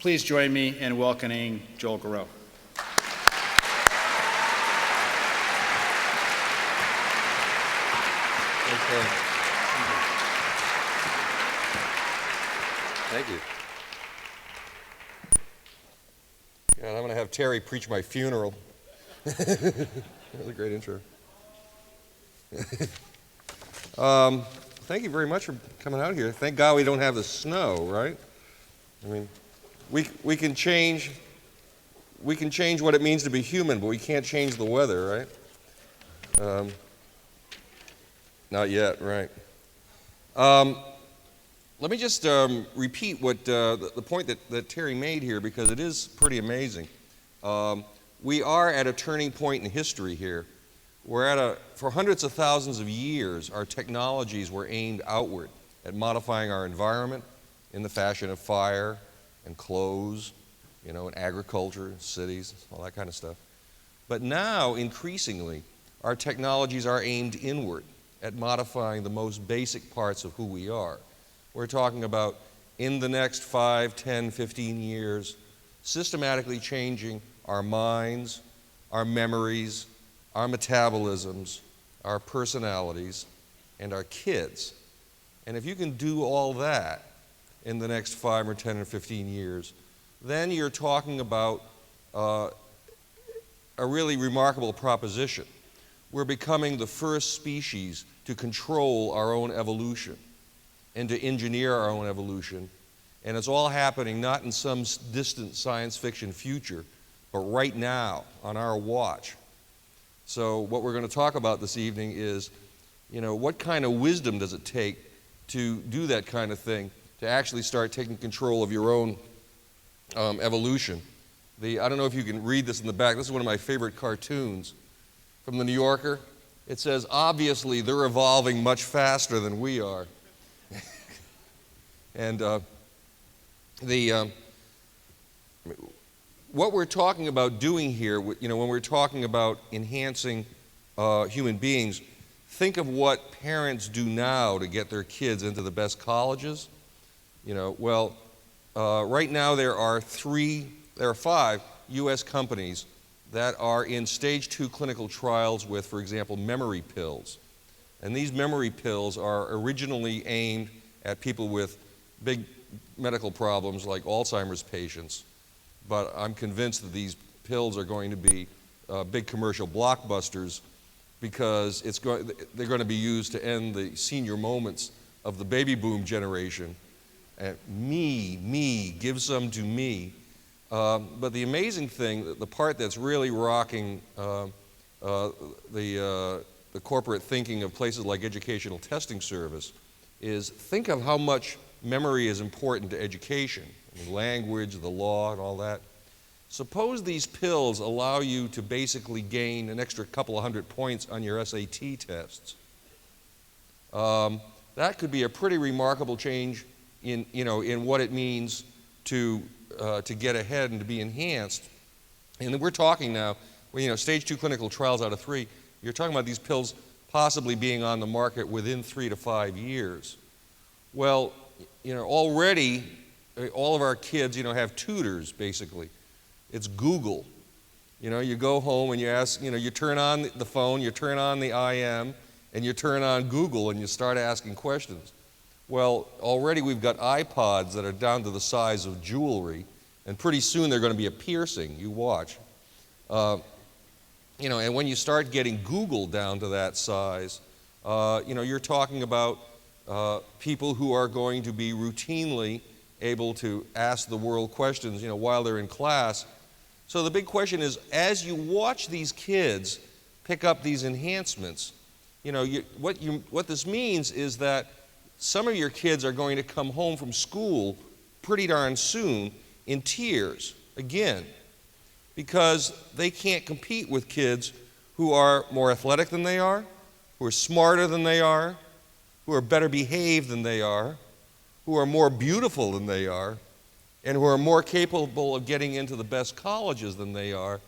Please join me in welcoming Joel Garreau. Thank you. God, I'm going to have Terry preach my funeral. That was a great intro. Thank you very much for coming out here. Thank God we don't have the snow, right? I mean, we can change what it means to be human, but we can't change the weather, right? Not yet, right? Let me just repeat what the point that Terry made here, because it is pretty amazing. We are at a turning point in history here. For hundreds of thousands of years, our technologies were aimed outward at modifying our environment in the fashion of fire and clothes, and agriculture, cities, all that kind of stuff. But now, increasingly, our technologies are aimed inward at modifying the most basic parts of who we are. We're talking about, in the next 5, 10, 15 years, systematically changing our minds, our memories, our metabolisms, our personalities, and our kids. And if you can do all that in the next 5 or 10 or 15 years, then you're talking about a really remarkable proposition. We're becoming the first species to control our own evolution and to engineer our own evolution. And it's all happening not in some distant science fiction future, but right now on our watch. So what we're going to talk about this evening is, what kind of wisdom does it take to do that kind of thing, to actually start taking control of your own evolution. I don't know if you can read this in the back. This is one of my favorite cartoons from the New Yorker. It says, obviously, they're evolving much faster than we are. And what we're talking about doing here, when we're talking about enhancing human beings, think of what parents do now to get their kids into the best colleges. Right now there are 5 U.S. companies that are in stage 2 clinical trials with, for example, memory pills. And these memory pills are originally aimed at people with big medical problems like Alzheimer's patients. But I'm convinced that these pills are going to be big commercial blockbusters, because they're going to be used to end the senior moments of the baby boom generation. And me, give some to me. But the amazing thing, the part that's really rocking the corporate thinking of places like Educational Testing Service is, think of how much memory is important to education, language, the law, and all that. Suppose these pills allow you to basically gain an extra couple of 100 points on your SAT tests. That could be a pretty remarkable change in what it means to get ahead and to be enhanced. And we're talking now, stage 2 clinical trials out of 3, you're talking about these pills possibly being on the market within 3 to 5 years. Well, already all of our kids, have tutors, basically. It's Google. You go home and you ask, you turn on the phone, you turn on the IM, and you turn on Google and you start asking questions. Well, already we've got iPods that are down to the size of jewelry, and pretty soon they're going to be a piercing. You watch. And when you start getting Google down to that size, you're talking about people who are going to be routinely able to ask the world questions, while they're in class. So the big question is, as you watch these kids pick up these enhancements, what this means is that some of your kids are going to come home from school pretty darn soon in tears, again, because they can't compete with kids who are more athletic than they are, who are smarter than they are, who are better behaved than they are, who are more beautiful than they are, and who are more capable of getting into the best colleges than they are.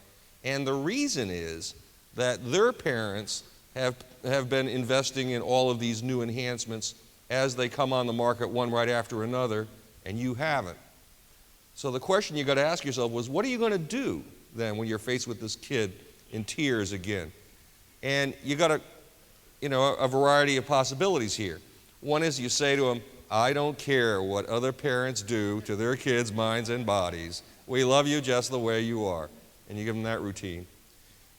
And the reason is that their parents have been investing in all of these new enhancements as they come on the market one right after another, and you haven't. So the question you got to ask yourself was, what are you going to do then when you're faced with this kid in tears again? And you got a variety of possibilities here. One is you say to him, I don't care what other parents do to their kids' minds and bodies. We love you just the way you are. And you give them that routine.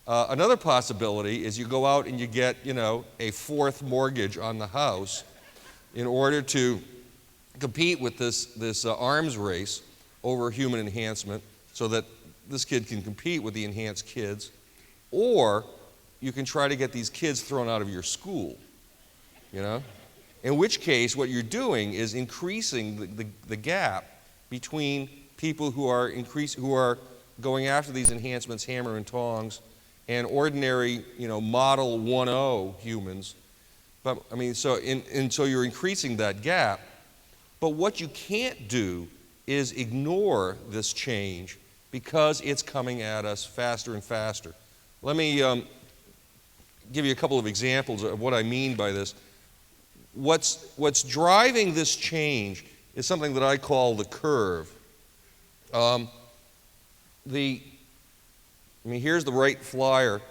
Another possibility is you go out and you get, a fourth mortgage on the house in order to compete with this arms race over human enhancement so that this kid can compete with the enhanced kids. Or you can try to get these kids thrown out of your school, In which case, what you're doing is increasing the gap between people who are going after these enhancements hammer and tongs and ordinary, model 1.0 humans. But so you're increasing that gap. But what you can't do is ignore this change because it's coming at us faster and faster. Let me give you a couple of examples of what I mean by this. What's driving this change is something that I call the curve. Here's the right flyer.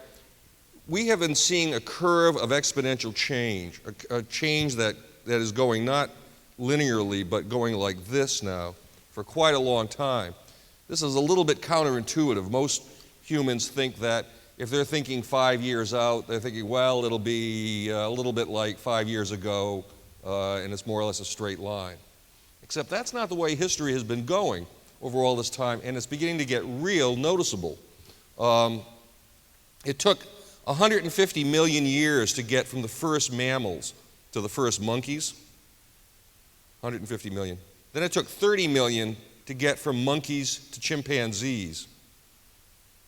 We have been seeing a curve of exponential change, a change that is going not linearly, but going like this now for quite a long time. This is a little bit counterintuitive. Most humans think that if they're thinking 5 years out, they're thinking, well, it'll be a little bit like 5 years ago, and it's more or less a straight line. Except that's not the way history has been going over all this time, and it's beginning to get real noticeable. It took 150 million years to get from the first mammals to the first monkeys. 150 million. Then it took 30 million to get from monkeys to chimpanzees.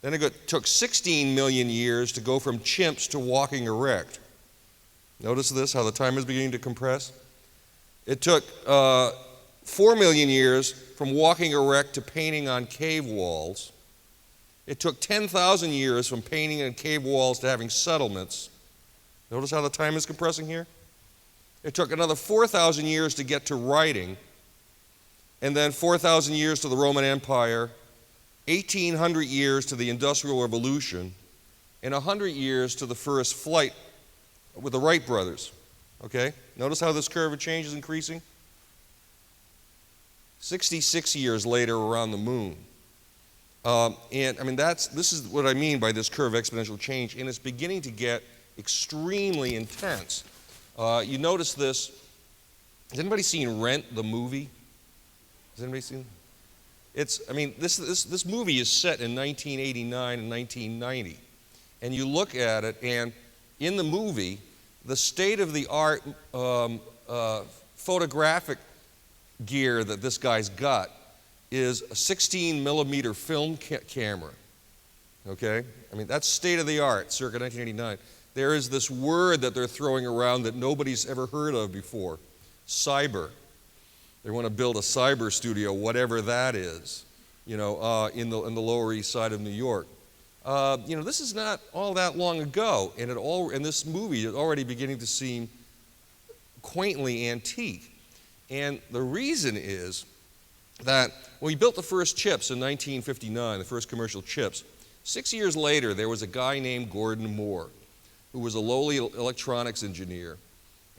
Then it took 16 million years to go from chimps to walking erect. Notice this, how the time is beginning to compress? It took 4 million years from walking erect to painting on cave walls. It took 10,000 years from painting on cave walls to having settlements. Notice how the time is compressing here? It took another 4,000 years to get to writing, and then 4,000 years to the Roman Empire, 1,800 years to the Industrial Revolution, and 100 years to the first flight with the Wright brothers. Okay? Notice how this curve of change is increasing? 66 years later, we're on the moon. This is what I mean by this curve of exponential change, and it's beginning to get extremely intense. You notice this. Has anybody seen Rent, the movie? Has anybody seen it? This movie is set in 1989 and 1990. And you look at it, and in the movie, the state-of-the-art photographic gear that this guy's got is a 16-millimeter film camera. Okay? That's state-of-the-art, circa 1989. There is this word that they're throwing around that nobody's ever heard of before, cyber. They want to build a cyber studio, whatever that is, in the Lower East Side of New York. This is not all that long ago, and this movie is already beginning to seem quaintly antique. And the reason is that when we built the first chips in 1959, the first commercial chips, 6 years later there was a guy named Gordon Moore who was a lowly electronics engineer.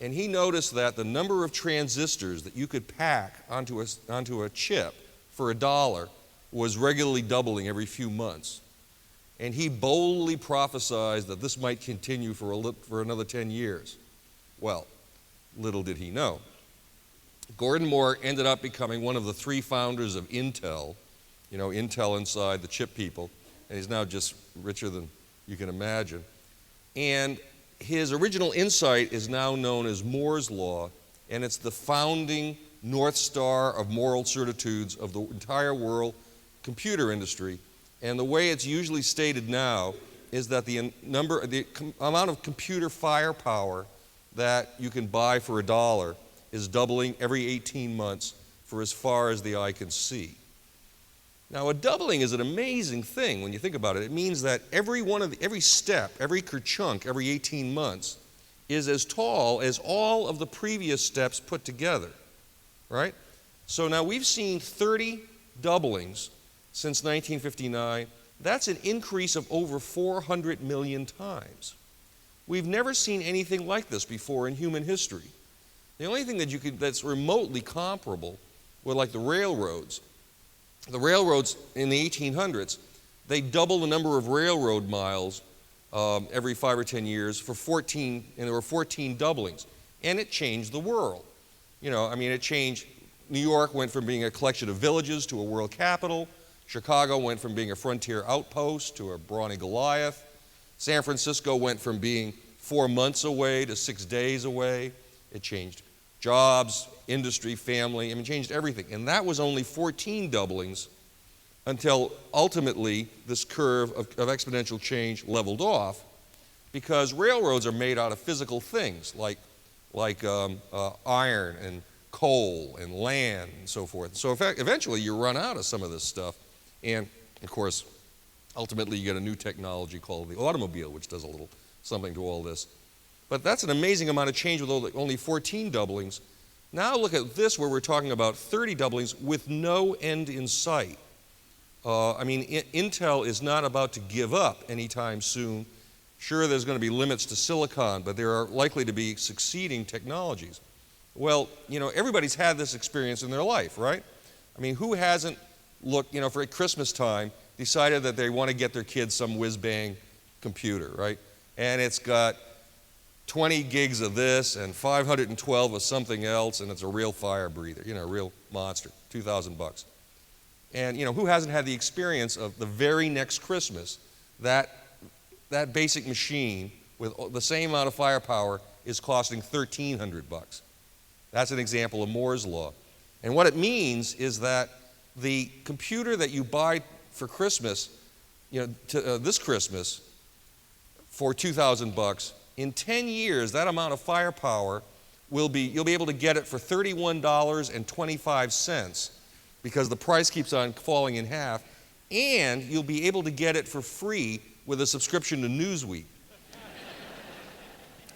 And he noticed that the number of transistors that you could pack onto a chip for $1 was regularly doubling every few months. And he boldly prophesied that this might continue for another 10 years. Well, little did he know. Gordon Moore ended up becoming one of the 3 founders of Intel, Intel inside the chip people, and he's now just richer than you can imagine. And his original insight is now known as Moore's Law, and it's the founding North Star of moral certitudes of the entire world computer industry. And the way it's usually stated now is that the amount of computer firepower that you can buy for $1 is doubling every 18 months for as far as the eye can see. Now, a doubling is an amazing thing when you think about it. It means that every step, every kerchunk, every 18 months is as tall as all of the previous steps put together, right? So now we've seen 30 doublings since 1959. That's an increase of over 400 million times. We've never seen anything like this before in human history. The only thing that's remotely comparable were like the railroads. The railroads in the 1800s, they double the number of railroad miles every 5 or 10 years for 14, and there were 14 doublings. And it changed the world. You know, I mean, it changed. New York went from being a collection of villages to a world capital. Chicago went from being a frontier outpost to a brawny Goliath. San Francisco went from being 4 months away to 6 days away. It changed jobs, industry, family. I mean, it changed everything. And that was only 14 doublings until ultimately this curve of exponential change leveled off, because railroads are made out of physical things like iron and coal and land and so forth. So eventually you run out of some of this stuff. And of course, ultimately you get a new technology called the automobile, which does a little something to all this. But that's an amazing amount of change with only 14 doublings. Now look at this, where we're talking about 30 doublings with no end in sight. I mean, Intel is not about to give up anytime soon. Sure, there's going to be limits to silicon, but there are likely to be succeeding technologies. Well, you know, everybody's had this experience in their life, right? I mean, who hasn't looked, you know, for Christmas time, decided that they want to get their kids some whiz-bang computer, right? And it's got 20 gigs of this and 512 of something else, and it's a real fire breather, you know, a real monster, $2,000. And, you know, who hasn't had the experience of the very next Christmas, that basic machine with the same amount of firepower is costing $1,300. That's an example of Moore's law. And what it means is that the computer that you buy for Christmas, you know, this Christmas for $2,000, in 10 years, that amount of firepower you'll be able to get it for $31.25, because the price keeps on falling in half, and you'll be able to get it for free with a subscription to Newsweek.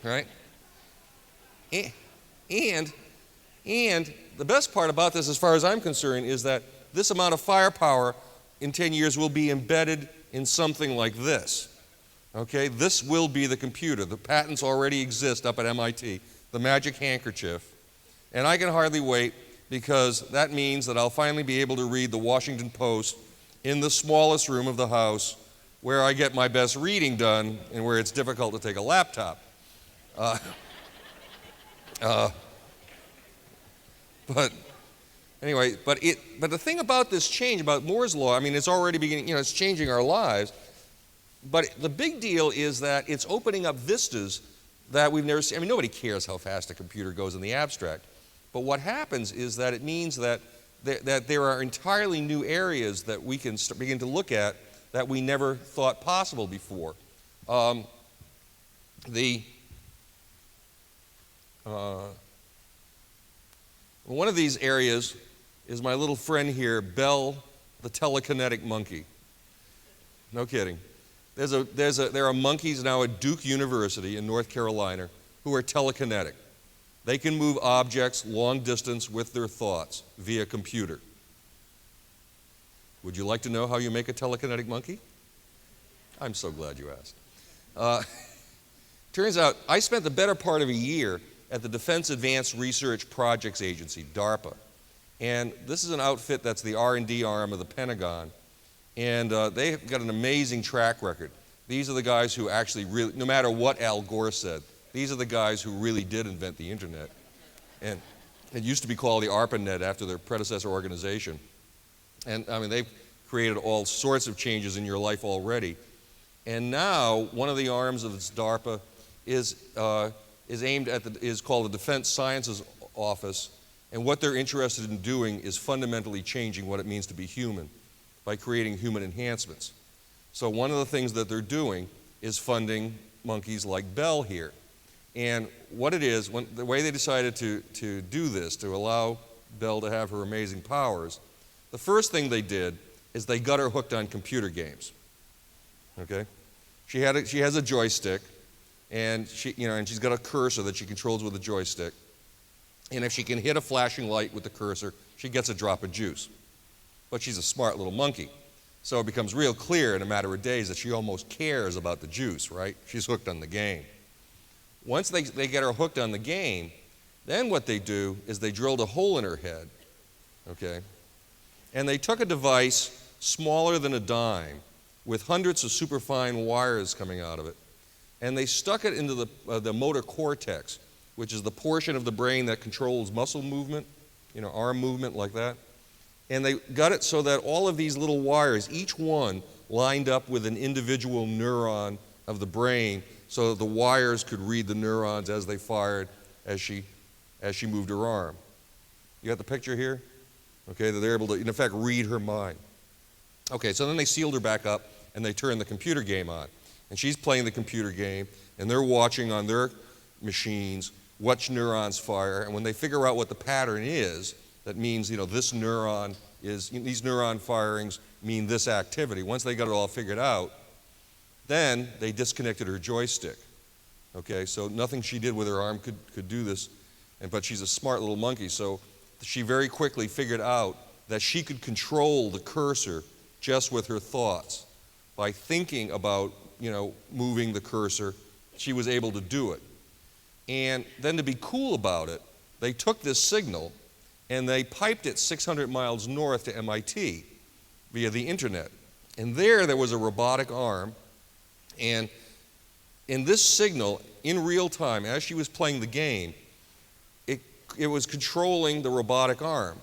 Right? And the best part about this, as far as I'm concerned, is that this amount of firepower in 10 years will be embedded in something like this. Okay? This will be the computer. The patents already exist up at MIT, the magic handkerchief. And I can hardly wait, because that means that I'll finally be able to read the Washington Post in the smallest room of the house, where I get my best reading done and where it's difficult to take a laptop. But anyway, but the thing about this change, about Moore's law, I mean, it's already beginning, you know, it's changing our lives. But the big deal is that it's opening up vistas that we've never seen. I mean, nobody cares how fast a computer goes in the abstract. But what happens is that it means that there are entirely new areas that we can begin to look at that we never thought possible before. One of these areas is my little friend here, Bell, the telekinetic monkey. No kidding. There are monkeys now at Duke University in North Carolina who are telekinetic. They can move objects long distance with their thoughts via computer. Would you like to know how you make a telekinetic monkey? I'm so glad you asked. Turns out I spent the better part of a year at the Defense Advanced Research Projects Agency, DARPA. And this is an outfit that's the R&D arm of the Pentagon. And they've got an amazing track record. These are the guys who actually really, no matter what Al Gore said, these are the guys who really did invent the internet. And it used to be called the ARPANET after their predecessor organization. And I mean, they've created all sorts of changes in your life already. And now, one of the arms of this DARPA is called the Defense Sciences Office. And what they're interested in doing is fundamentally changing what it means to be human by creating human enhancements. So one of the things that they're doing is funding monkeys like Bell here. And what it is, the way they decided to do this, to allow Bell to have her amazing powers, the first thing they did is they got her hooked on computer games. Okay? She has a joystick, and she's got a cursor that she controls with a joystick. And if she can hit a flashing light with the cursor, she gets a drop of juice. but she's a smart little monkey. So it becomes real clear in a matter of days that she almost cares about the juice, right? She's hooked on the game. Once they get her hooked on the game, then what they do is they drilled a hole in her head, okay? And they took a device smaller than a dime with hundreds of superfine wires coming out of it, and they stuck it into the motor cortex, which is the portion of the brain that controls muscle movement, arm movement like that. And they got it so that all of these little wires, each one lined up with an individual neuron of the brain so that the wires could read the neurons as they fired as she moved her arm. You got the picture here? Okay, that they're able to, in effect, read her mind. Okay, so then they sealed her back up and they turned the computer game on. And she's playing the computer game and they're watching on their machines which neurons fire. And when they figure out what the pattern is, that means, this neuron is, these neuron firings mean this activity. Once they got it all figured out, then they disconnected her joystick. Okay, so nothing she did with her arm could do this, but she's a smart little monkey, so she very quickly figured out that she could control the cursor just with her thoughts. By thinking about, moving the cursor, she was able to do it. And then to be cool about it, they took this signal and they piped it 600 miles north to MIT via the internet. And there was a robotic arm, and in this signal, in real time, as she was playing the game, it was controlling the robotic arm.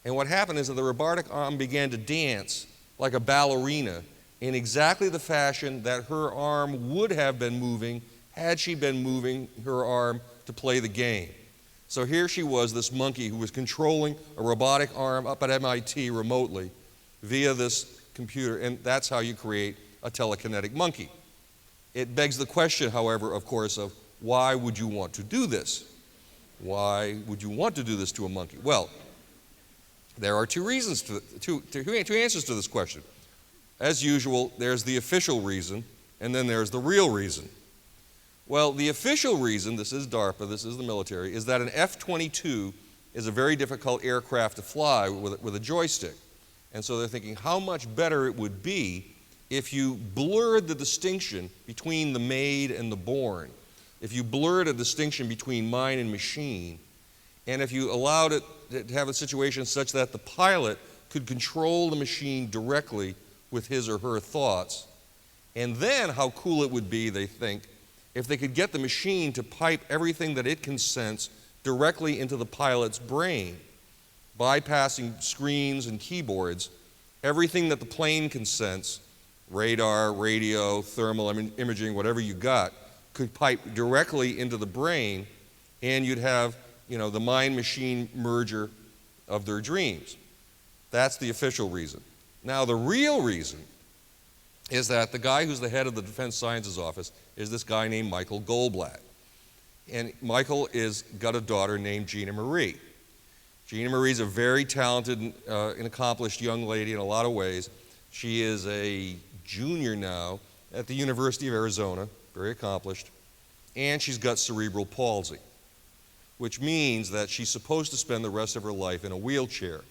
And what happened is that the robotic arm began to dance like a ballerina in exactly the fashion that her arm would have been moving had she been moving her arm to play the game. So here she was, this monkey who was controlling a robotic arm up at MIT remotely via this computer, and that's how you create a telekinetic monkey. It begs the question, however, of course, of why would you want to do this? Why would you want to do this to a monkey? Well, there are two answers to this question. As usual, there's the official reason, and then there's the real reason. Well, the official reason, this is DARPA, this is the military, is that an F-22 is a very difficult aircraft to fly with a joystick. And so they're thinking how much better it would be if you blurred the distinction between the made and the born, if you blurred a distinction between mind and machine, and if you allowed it to have a situation such that the pilot could control the machine directly with his or her thoughts. And then how cool it would be, they think, if they could get the machine to pipe everything that it can sense directly into the pilot's brain, bypassing screens and keyboards, everything that the plane can sense, radar, radio, thermal imaging, whatever you got, could pipe directly into the brain, and you'd have, the mind-machine merger of their dreams. That's the official reason. Now, the real reason is that the guy who's the head of the Defense Sciences Office is this guy named Michael Goldblatt. And Michael got a daughter named Gina Marie. Gina Marie's a very talented and accomplished young lady in a lot of ways. She is a junior now at the University of Arizona, very accomplished, and she's got cerebral palsy, which means that she's supposed to spend the rest of her life in a wheelchair.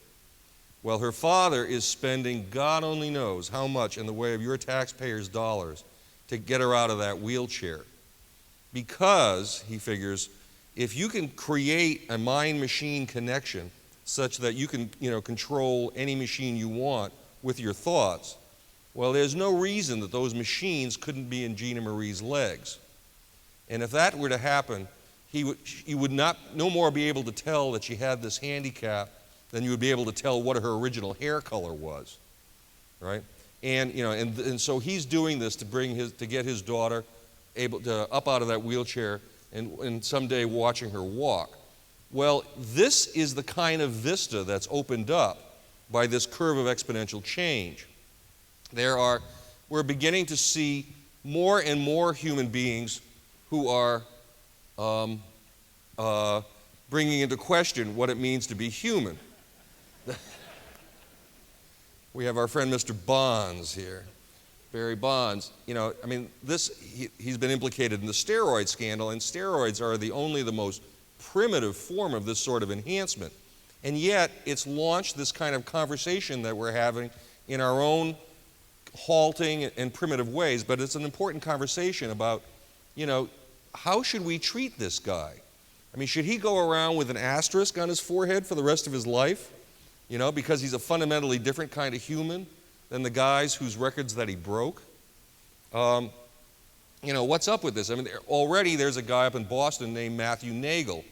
Well, her father is spending God only knows how much in the way of your taxpayers' dollars to get her out of that wheelchair. Because, he figures, if you can create a mind-machine connection such that you can, control any machine you want with your thoughts, well, there's no reason that those machines couldn't be in Gina Marie's legs. And if that were to happen, you would no more be able to tell that she had this handicap than you would be able to tell what her original hair color was, right? And and so he's doing this to get his daughter up out of that wheelchair and someday watching her walk. Well, this is the kind of vista that's opened up by this curve of exponential change. We're beginning to see more and more human beings who are bringing into question what it means to be human. We have our friend Mr. Bonds here, Barry Bonds. He's been implicated in the steroid scandal, and steroids are the most primitive form of this sort of enhancement. And yet, it's launched this kind of conversation that we're having in our own halting and primitive ways, but it's an important conversation about, how should we treat this guy? I mean, should he go around with an asterisk on his forehead for the rest of his life, because he's a fundamentally different kind of human than the guys whose records that he broke? What's up with this? I mean, already there's a guy up in Boston named Matthew Nagel.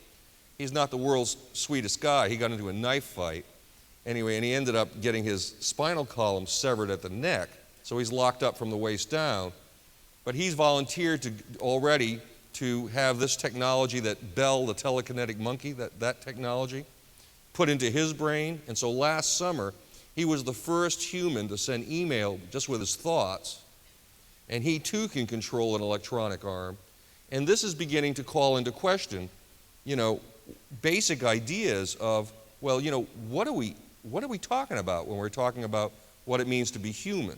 He's not the world's sweetest guy. He got into a knife fight. Anyway, and he ended up getting his spinal column severed at the neck. So he's locked up from the waist down. But he's volunteered already to have this technology that Bell, the telekinetic monkey, that technology, put into his brain. And so last summer, he was the first human to send email just with his thoughts. And he too can control an electronic arm. And this is beginning to call into question, basic ideas of, what are we talking about when we're talking about what it means to be human?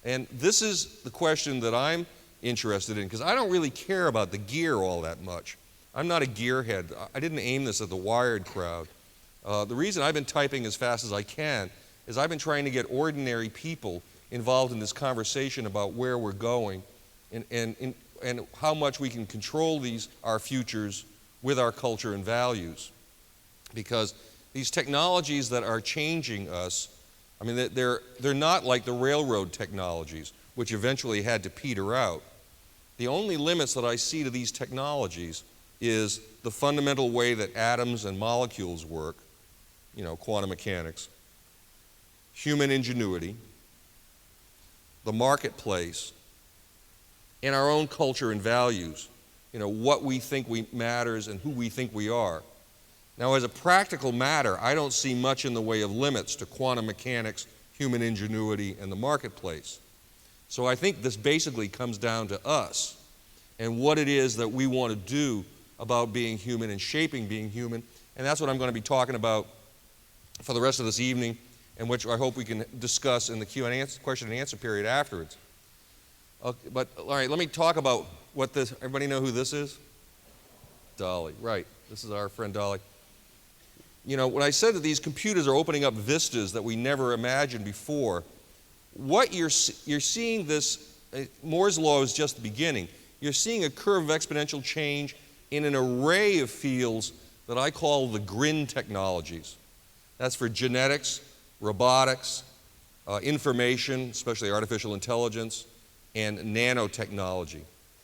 And this is the question that I'm interested in, because I don't really care about the gear all that much. I'm not a gearhead. I didn't aim this at the Wired crowd. The reason I've been typing as fast as I can is I've been trying to get ordinary people involved in this conversation about where we're going and how much we can control our futures with our culture and values. Because these technologies that are changing us, I mean, they're not like the railroad technologies, which eventually had to peter out. The only limits that I see to these technologies is the fundamental way that atoms and molecules work, quantum mechanics, human ingenuity, the marketplace, and our own culture and values, what we think matters and who we think we are. Now, as a practical matter, I don't see much in the way of limits to quantum mechanics, human ingenuity, and the marketplace. So I think this basically comes down to us and what it is that we want to do about being human and shaping being human. And that's what I'm going to be talking about for the rest of this evening, and which I hope we can discuss in the question and answer period afterwards. But all right, let me talk about what this, everybody know who this is? Dolly, right. This is our friend Dolly. When I said that these computers are opening up vistas that we never imagined before, what you're seeing this, Moore's law is just the beginning. You're seeing a curve of exponential change in an array of fields that I call the GRIN technologies. That's for genetics, robotics, information, especially artificial intelligence, and nanotechnology.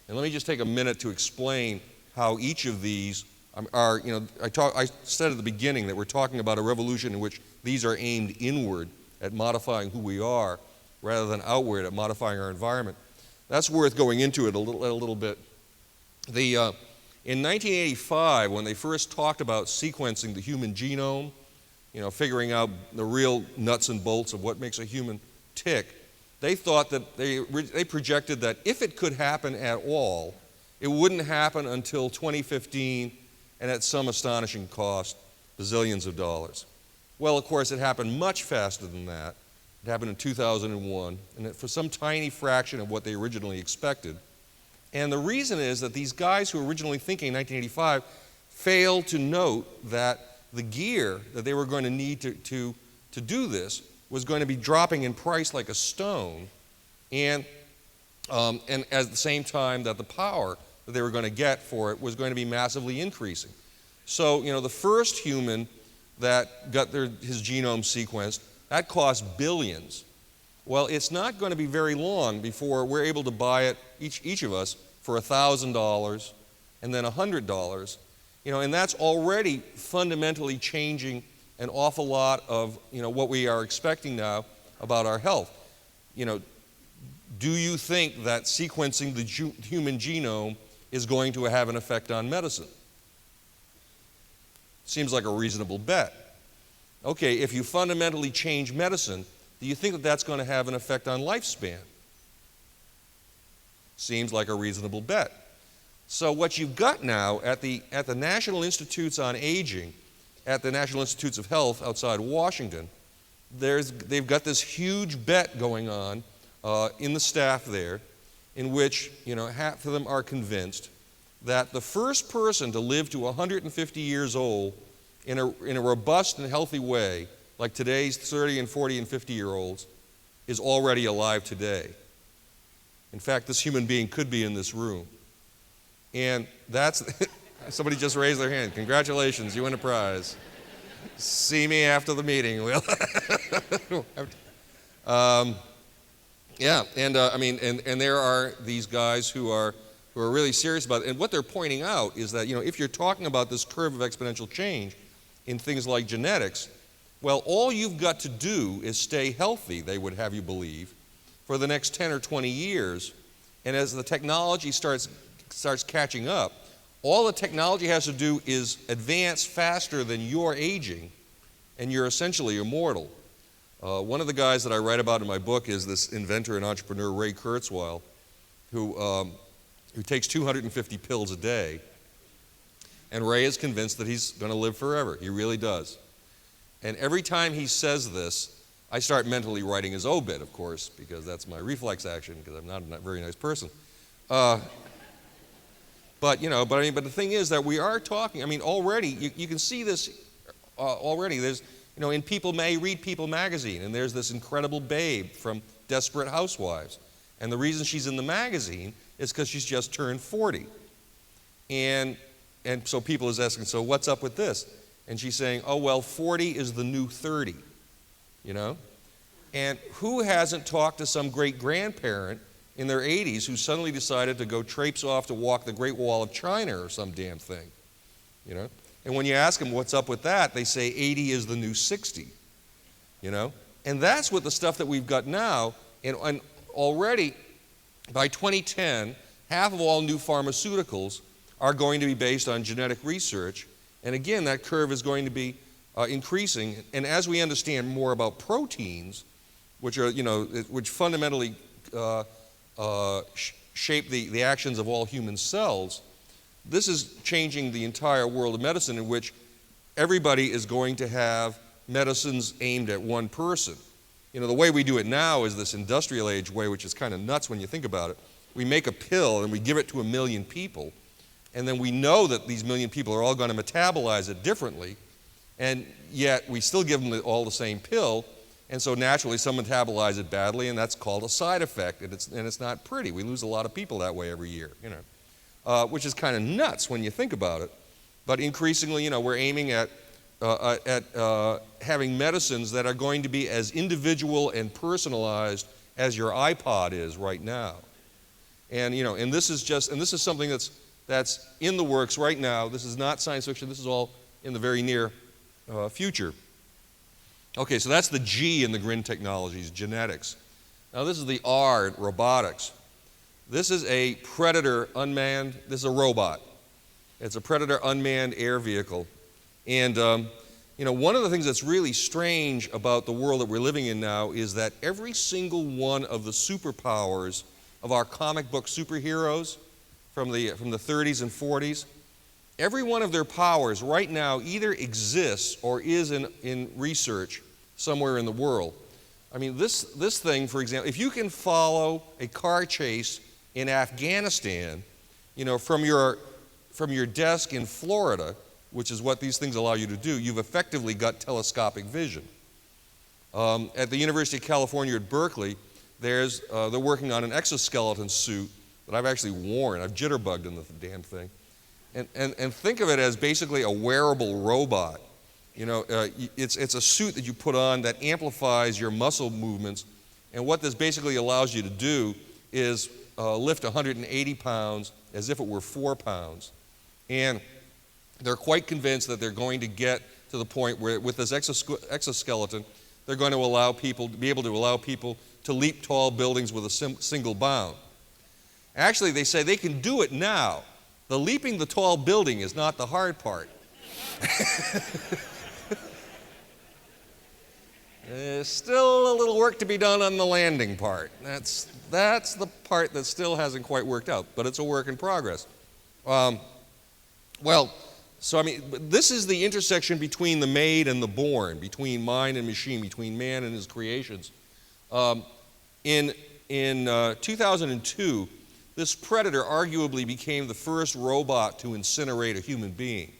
And let me just take a minute to explain how each of these are, I said at the beginning that we're talking about a revolution in which these are aimed inward at modifying who we are rather than outward at modifying our environment. That's worth going into it a little bit. In 1985, when they first talked about sequencing the human genome, figuring out the real nuts and bolts of what makes a human tick, they thought that they projected that if it could happen at all, it wouldn't happen until 2015 and at some astonishing cost, bazillions of dollars. Well, of course, it happened much faster than that. It happened in 2001, and for some tiny fraction of what they originally expected. And the reason is that these guys who were originally thinking in 1985 failed to note that the gear that they were going to need to do this was going to be dropping in price like a stone, and at the same time that the power that they were going to get for it was going to be massively increasing. So, the first human that got his genome sequenced, that cost billions. Well, it's not going to be very long before we're able to buy it, each of us, for $1,000 and then $100. And that's already fundamentally changing an awful lot of what we are expecting now about our health. Do you think that sequencing the human genome is going to have an effect on medicine? Seems like a reasonable bet. Okay, if you fundamentally change medicine, do you think that that's going to have an effect on lifespan? Seems like a reasonable bet. So what you've got now at the National Institutes on Aging, at the National Institutes of Health outside Washington, they've got this huge bet going on in the staff there, in which half of them are convinced that the first person to live to 150 years old in a robust and healthy way, like today's 30 and 40 and 50-year-olds, is already alive today. In fact, this human being could be in this room. And that's, somebody just raised their hand. Congratulations, you win a prize. See me after the meeting. Yeah, and I mean, and there are these guys who are really serious about it. And what they're pointing out is that, if you're talking about this curve of exponential change in things like genetics, well, all you've got to do is stay healthy, they would have you believe, for the next 10 or 20 years. And as the technology starts catching up, all the technology has to do is advance faster than you're aging, and you're essentially immortal. One of the guys that I write about in my book is this inventor and entrepreneur, Ray Kurzweil, who takes 250 pills a day. And Ray is convinced that he's going to live forever. He really does. And every time he says this, I start mentally writing his obit, of course, because that's my reflex action, because I'm not a very nice person. But the thing is that we are talking, already, you can see this already. There's, in People read People magazine, and there's this incredible babe from Desperate Housewives. And the reason she's in the magazine is because she's just turned 40. And so People is asking, so what's up with this? And she's saying, oh, well, 40 is the new 30, And who hasn't talked to some great-grandparent in their 80s who suddenly decided to go traipse off to walk the Great Wall of China or some damn thing, And when you ask them what's up with that, they say 80 is the new 60, And that's what the stuff that we've got now, and already by 2010, half of all new pharmaceuticals are going to be based on genetic research. And again, that curve is going to be increasing. And as we understand more about proteins, which are, which fundamentally shape the actions of all human cells, this is changing the entire world of medicine, in which everybody is going to have medicines aimed at one person. The way we do it now is this industrial age way, which is kind of nuts when you think about it. We make a pill and we give it to 1 million people, and then we know that these 1 million people are all going to metabolize it differently, and yet we still give them all the same pill, and so naturally some metabolize it badly, and that's called a side effect, and it's not pretty. We lose a lot of people that way every year, which is kind of nuts when you think about it. But increasingly, we're aiming at having medicines that are going to be as individual and personalized as your iPod is right now. And and this is something that's in the works right now. This is not science fiction. This is all in the very near future. Okay, so that's the G in the GRIN technologies, genetics. Now this is the R, robotics. This is a Predator unmanned, this is a robot. It's a Predator unmanned air vehicle. And one of the things that's really strange about the world that we're living in now is that every single one of the superpowers of our comic book superheroes from the 30s and 40s, every one of their powers right now either exists or is in research somewhere in the world. This thing, for example, if you can follow a car chase in Afghanistan, from your desk in Florida, which is what these things allow you to do, you've effectively got telescopic vision. At the University of California at Berkeley, they're working on an exoskeleton suit that I've actually worn. I've jitterbugged in the damn thing. And think of it as basically a wearable robot. It's a suit that you put on that amplifies your muscle movements. And what this basically allows you to do is lift 180 pounds as if it were 4 pounds. And they're quite convinced that they're going to get to the point where, with this exoskeleton, they're going to be able to allow people to leap tall buildings with a single bound. Actually, they say they can do it now. The leaping the tall building is not the hard part. There's still a little work to be done on the landing part. That's the part that still hasn't quite worked out, but it's a work in progress. This is the intersection between the made and the born, between mind and machine, between man and his creations. In 2002, this Predator arguably became the first robot to incinerate a human being.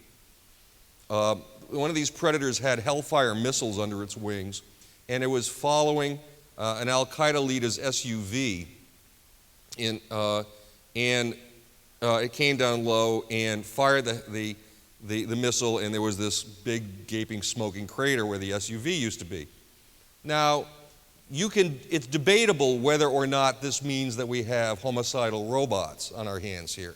one of these predators had Hellfire missiles under its wings, and it was following an Al-Qaeda leader's SUV, and it came down low and fired the missile, and there was this big gaping smoking crater where the SUV used to be. Now, it's debatable whether or not this means that we have homicidal robots on our hands here.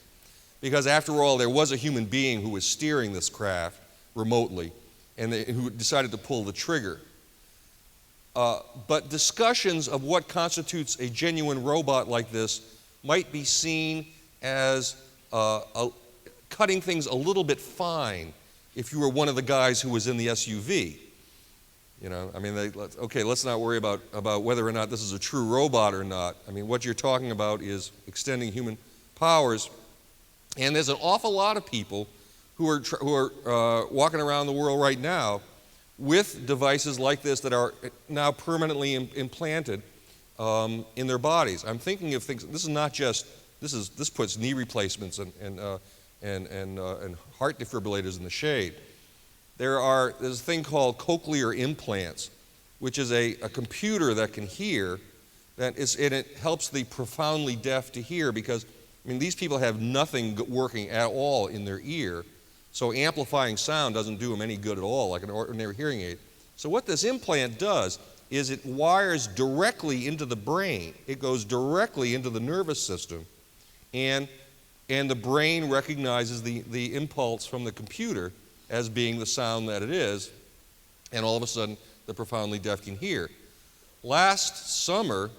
Because after all, there was a human being who was steering this craft remotely and who decided to pull the trigger. But discussions of what constitutes a genuine robot like this might be seen as cutting things a little bit fine if you were one of the guys who was in the SUV. You know, I mean, okay, let's not worry about whether or not this is a true robot or not. I mean, what you're talking about is extending human powers. And there's an awful lot of people who are walking around the world right now with devices like this that are now permanently implanted in their bodies. I'm thinking of things. This is not just this puts knee replacements and heart defibrillators in the shade. There's a thing called cochlear implants, which is a computer that can hear, and it helps the profoundly deaf to hear, because I mean, these people have nothing working at all in their ear, so amplifying sound doesn't do them any good at all, like an ordinary hearing aid. So what this implant does is it wires directly into the brain. It goes directly into the nervous system, and the brain recognizes the impulse from the computer as being the sound that it is, and all of a sudden the profoundly deaf can hear. Last summer,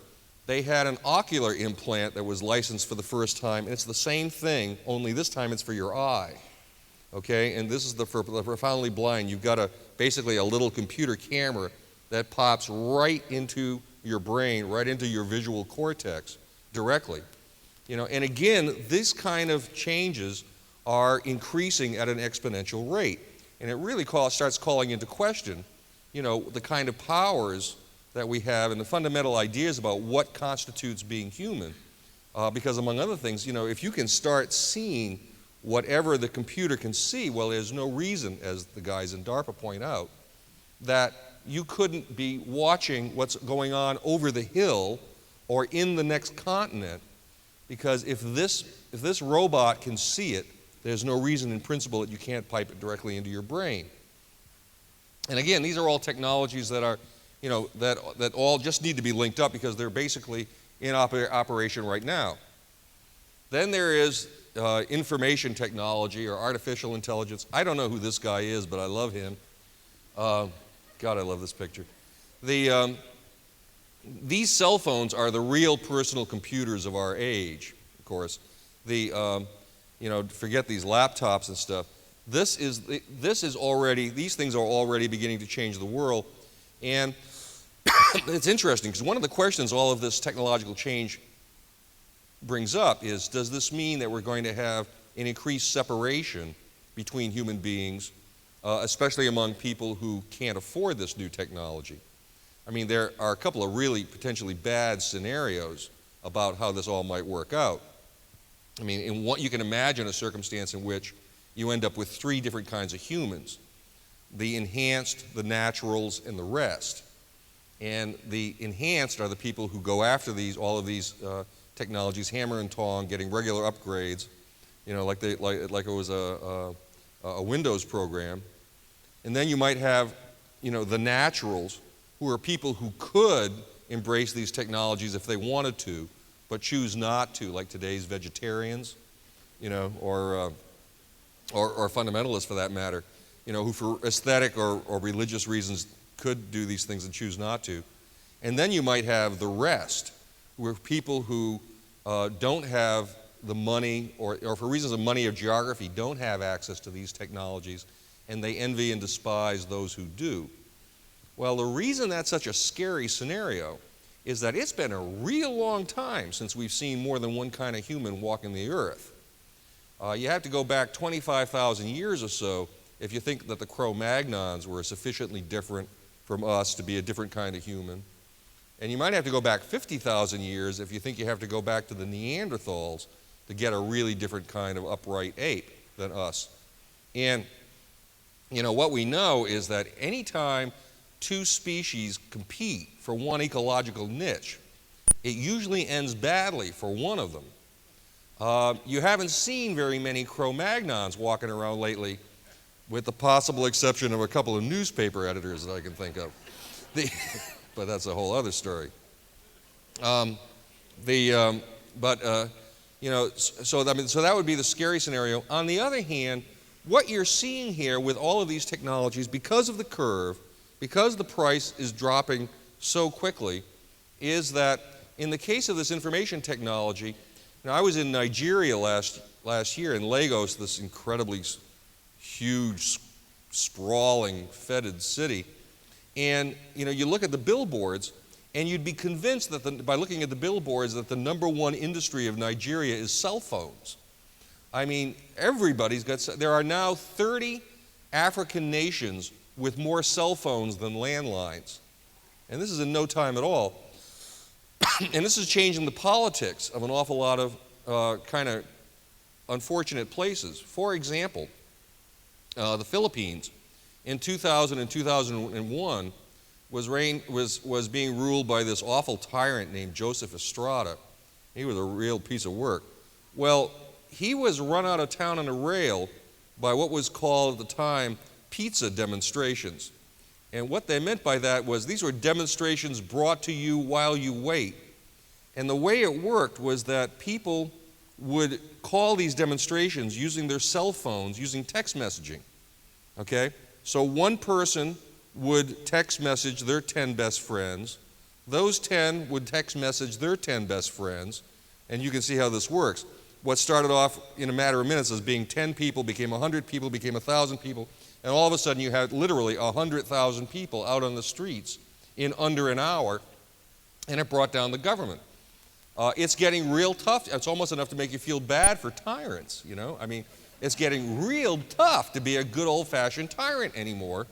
they had an ocular implant that was licensed for the first time, and it's the same thing, only this time it's for your eye. Okay, and this is for the profoundly blind. You've got basically a little computer camera that pops right into your brain, right into your visual cortex directly. You know, and again, these kind of changes are increasing at an exponential rate, and it really starts calling into question, you know, the kind of powers that we have and the fundamental ideas about what constitutes being human. Because among other things, you know, if you can start seeing whatever the computer can see, well, there's no reason, as the guys in DARPA point out, that you couldn't be watching what's going on over the hill or in the next continent, because if this robot can see it, there's no reason in principle that you can't pipe it directly into your brain. And again, these are all technologies that are, you know, that all just need to be linked up because they're basically in operation right now. Then there is information technology or artificial intelligence. I don't know who this guy is, but I love him. God, I love this picture. These cell phones are the real personal computers of our age, of course. You know, forget these laptops and stuff. These things are already beginning to change the world. And it's interesting because one of the questions all of this technological change brings up is, does this mean that we're going to have an increased separation between human beings, especially among people who can't afford this new technology? I mean, there are a couple of really potentially bad scenarios about how this all might work out. I mean, you can imagine a circumstance in which you end up with three different kinds of humans: the enhanced, the naturals, and the rest. And the enhanced are the people who go after all of these technologies, hammer and tong, getting regular upgrades, you know, like it was a Windows program. And then you might have, you know, the naturals, who are people who could embrace these technologies if they wanted to, but choose not to, like today's vegetarians, you know, or fundamentalists for that matter, you know, who for aesthetic or religious reasons could do these things and choose not to. And then you might have the rest, who are people who don't have the money, or for reasons of money or geography, don't have access to these technologies, and they envy and despise those who do. Well, the reason that's such a scary scenario is that it's been a real long time since we've seen more than one kind of human walking the earth. You have to go back 25,000 years or so if you think that the Cro-Magnons were sufficiently different from us to be a different kind of human. And you might have to go back 50,000 years if you think you have to go back to the Neanderthals to get a really different kind of upright ape than us. And what we know is that anytime two species compete for one ecological niche, it usually ends badly for one of them. You haven't seen very many Cro-Magnons walking around lately, with the possible exception of a couple of newspaper editors that I can think of. But that's a whole other story. So that would be the scary scenario. On the other hand, what you're seeing here with all of these technologies, because of the curve, because the price is dropping so quickly, is that in the case of this information technology, now I was in Nigeria last year in Lagos, this incredibly huge, sprawling, fetid city, and you look at the billboards, and you'd be convinced that by looking at the billboards that the #1 industry of Nigeria is cell phones. I mean, everybody's got. There are now 30 African nations with more cell phones than landlines, and this is in no time at all. And this is changing the politics of an awful lot of kind of unfortunate places. For example, the Philippines in 2000 and 2001 was being ruled by this awful tyrant named Joseph Estrada. He was a real piece of work. Well, he was run out of town on a rail by what was called at the time pizza demonstrations. And what they meant by that was these were demonstrations brought to you while you wait. And the way it worked was that people would call these demonstrations using their cell phones, using text messaging. Okay? So one person would text message their 10 best friends. Those 10 would text message their 10 best friends. And you can see how this works. What started off in a matter of minutes as being 10 people became 100 people, became 1,000 people. And all of a sudden you had literally 100,000 people out on the streets in under an hour, and it brought down the government. It's getting real tough. It's almost enough to make you feel bad for tyrants, I mean, it's getting real tough to be a good old-fashioned tyrant anymore,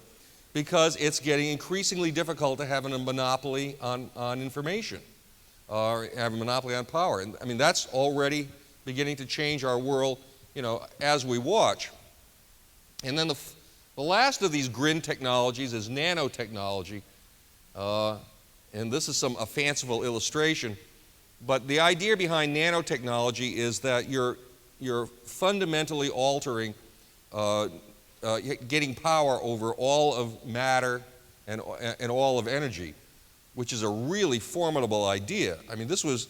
because it's getting increasingly difficult to have a monopoly on information, or have a monopoly on power. And I mean, that's already beginning to change our world, as we watch. And then the last of these grin technologies is nanotechnology. And this is a fanciful illustration. But the idea behind nanotechnology is that you're fundamentally altering, getting power over all of matter and all of energy, which is a really formidable idea. I mean, this was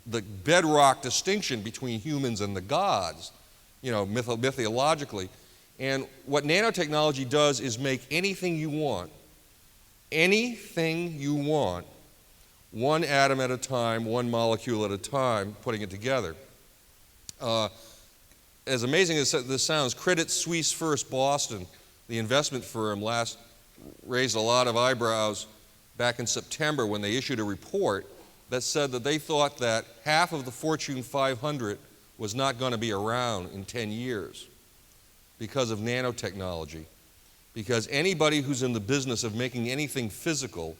the bedrock distinction between humans and the gods, mythologically. And what nanotechnology does is make anything you want, one atom at a time, one molecule at a time, putting it together. As amazing as this sounds, Credit Suisse First Boston, the investment firm, raised a lot of eyebrows back in September when they issued a report that said that they thought that half of the Fortune 500 was not going to be around in 10 years because of nanotechnology. Because anybody who's in the business of making anything physical,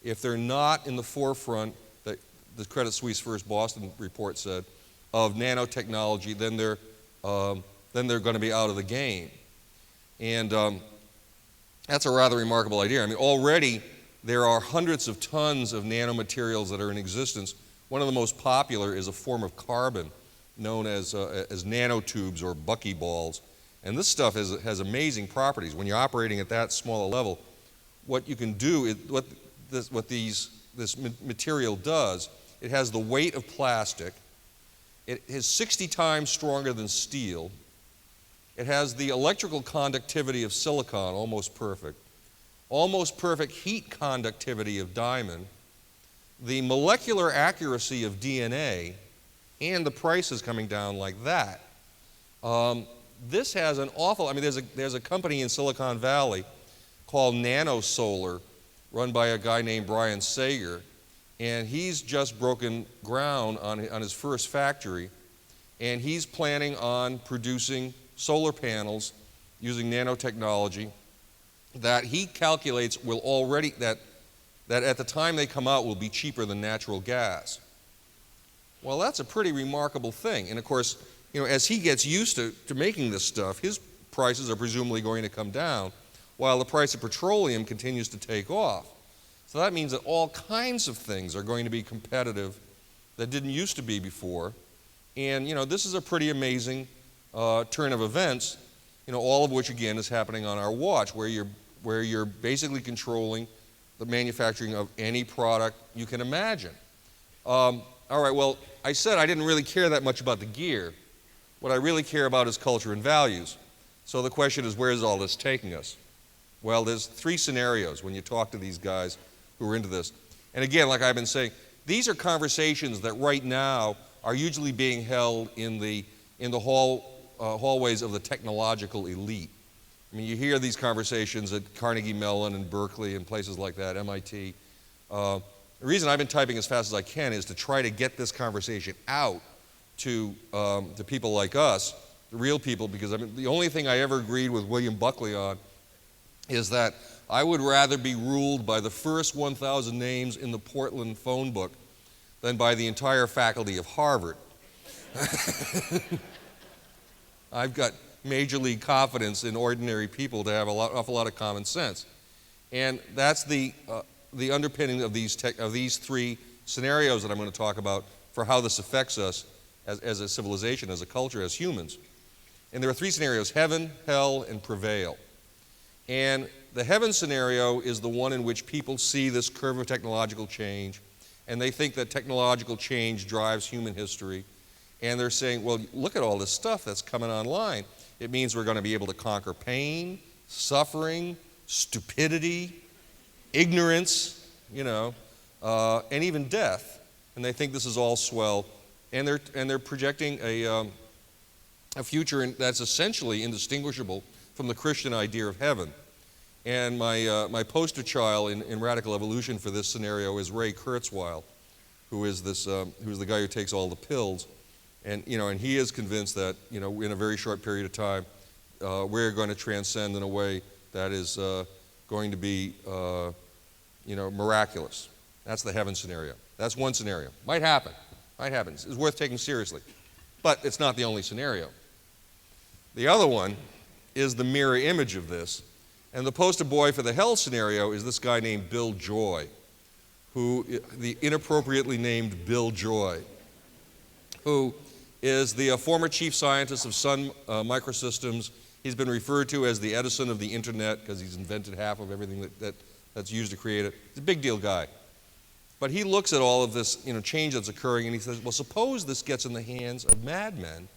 if they're not in the forefront, that the Credit Suisse First Boston report said, of nanotechnology, then they're going to be out of the game. And that's a rather remarkable idea. I mean, already there are hundreds of tons of nanomaterials that are in existence. One of the most popular is a form of carbon known as nanotubes or buckyballs. And this stuff has amazing properties. When you're operating at that small a level, what you can do is what this material does. It has the weight of plastic. It is 60 times stronger than steel. It has the electrical conductivity of silicon, almost perfect heat conductivity of diamond, the molecular accuracy of DNA, and the price is coming down like that. This has an awful, I mean, there's a company in Silicon Valley called NanoSolar, run by a guy named Brian Sager, and he's just broken ground on his first factory, and he's planning on producing solar panels using nanotechnology that he calculates will already, that at the time they come out will be cheaper than natural gas. Well, that's a pretty remarkable thing. And of course, as he gets used to making this stuff, his prices are presumably going to come down, while the price of petroleum continues to take off. So that means that all kinds of things are going to be competitive that didn't used to be before. And this is a pretty amazing turn of events, all of which again is happening on our watch, where you're basically controlling the manufacturing of any product you can imagine. All right, well, I said I didn't really care that much about the gear. What I really care about is culture and values. So the question is, where is all this taking us? Well, there's 3 scenarios when you talk to these guys who are into this. And again, like I've been saying, these are conversations that right now are usually being held in the hallways of the technological elite. I mean, you hear these conversations at Carnegie Mellon and Berkeley and places like that, MIT. The reason I've been typing as fast as I can is to try to get this conversation out to people like us, the real people, because the only thing I ever agreed with William Buckley on is that I would rather be ruled by the first 1,000 names in the Portland phone book than by the entire faculty of Harvard. I've got major league confidence in ordinary people to have an awful lot of common sense. And that's the underpinning of these 3 scenarios that I'm going to talk about for how this affects us as a civilization, as a culture, as humans. And there are 3 scenarios: heaven, hell, and prevail. And the heaven scenario is the one in which people see this curve of technological change, and they think that technological change drives human history. And they're saying, well, look at all this stuff that's coming online. It means we're going to be able to conquer pain, suffering, stupidity, ignorance, and even death. And they think this is all swell. And they're projecting a future that's essentially indistinguishable from the Christian idea of heaven. And my poster child in radical evolution for this scenario is Ray Kurzweil, who's the guy who takes all the pills. And he is convinced that in a very short period of time we're going to transcend in a way that is going to be miraculous. That's the heaven scenario. That's one scenario. Might happen. It's worth taking seriously. But it's not the only scenario. The other one is the mirror image of this. And the poster boy for the hell scenario is this guy named Bill Joy, the inappropriately named Bill Joy, who is the former chief scientist of Sun Microsystems. He's been referred to as the Edison of the Internet because he's invented half of everything that's used to create it. He's a big deal guy. But he looks at all of this change that's occurring, and he says, well, suppose this gets in the hands of madmen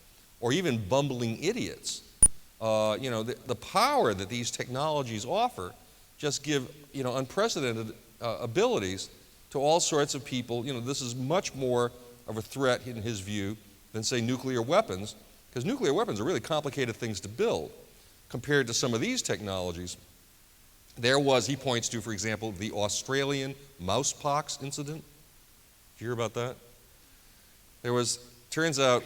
or even bumbling idiots. The power that these technologies offer just give unprecedented abilities to all sorts of people. This is much more of a threat in his view than, say, nuclear weapons, because nuclear weapons are really complicated things to build compared to some of these technologies. There was, he points to, for example, the Australian mousepox incident. Did you hear about that? Turns out,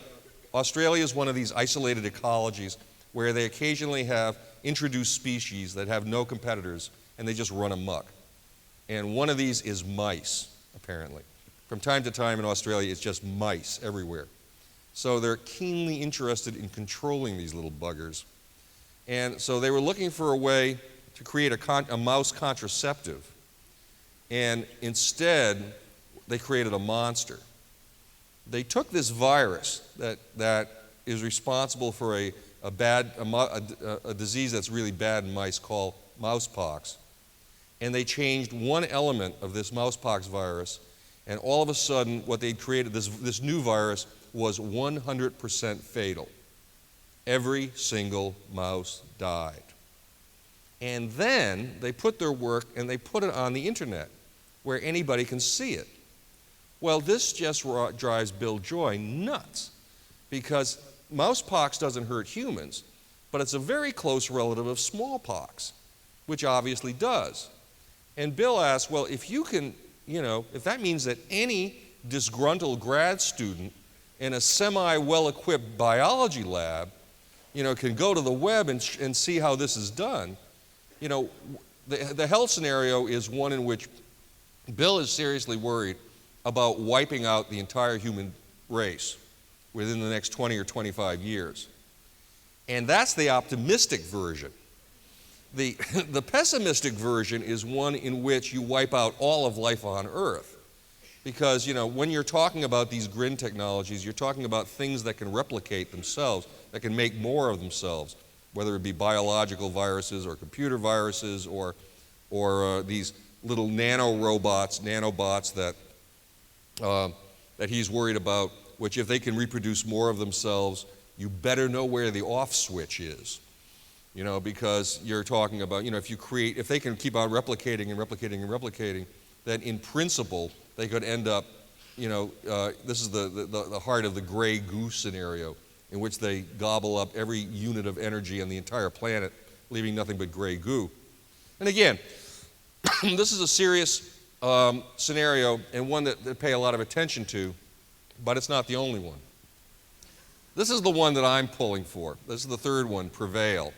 Australia is one of these isolated ecologies where they occasionally have introduced species that have no competitors, and they just run amok. And one of these is mice, apparently. From time to time in Australia, it's just mice everywhere. So they're keenly interested in controlling these little buggers. And so they were looking for a way to create a mouse contraceptive. And instead, they created a monster. They took this virus that is responsible for a disease that's really bad in mice called mousepox. And they changed one element of this mousepox virus, and all of a sudden what they created, this new virus, was 100% fatal. Every single mouse died. And then they put their work and they put it on the internet where anybody can see it. Well, this just drives Bill Joy nuts, because mousepox doesn't hurt humans, but it's a very close relative of smallpox, which obviously does. And Bill asks, well, if you can, if that means that any disgruntled grad student in a semi-well-equipped biology lab, can go to the web and see how this is done, the hell scenario is one in which Bill is seriously worried about wiping out the entire human race within the next 20 or 25 years. And that's the optimistic version. The, the pessimistic version is one in which you wipe out all of life on Earth. Because, when you're talking about these grin technologies, you're talking about things that can replicate themselves, that can make more of themselves, whether it be biological viruses or computer viruses or these little nanobots that he's worried about, which if they can reproduce more of themselves, you better know where the off switch is. Because you're talking about, if they can keep on replicating and replicating and replicating, then in principle, they could end up, this is the heart of the gray goo scenario, in which they gobble up every unit of energy on the entire planet, leaving nothing but gray goo. And again, this is a serious scenario and one that they pay a lot of attention to, but it's not the only one. This is the one that I'm pulling for. This is the third one, prevail.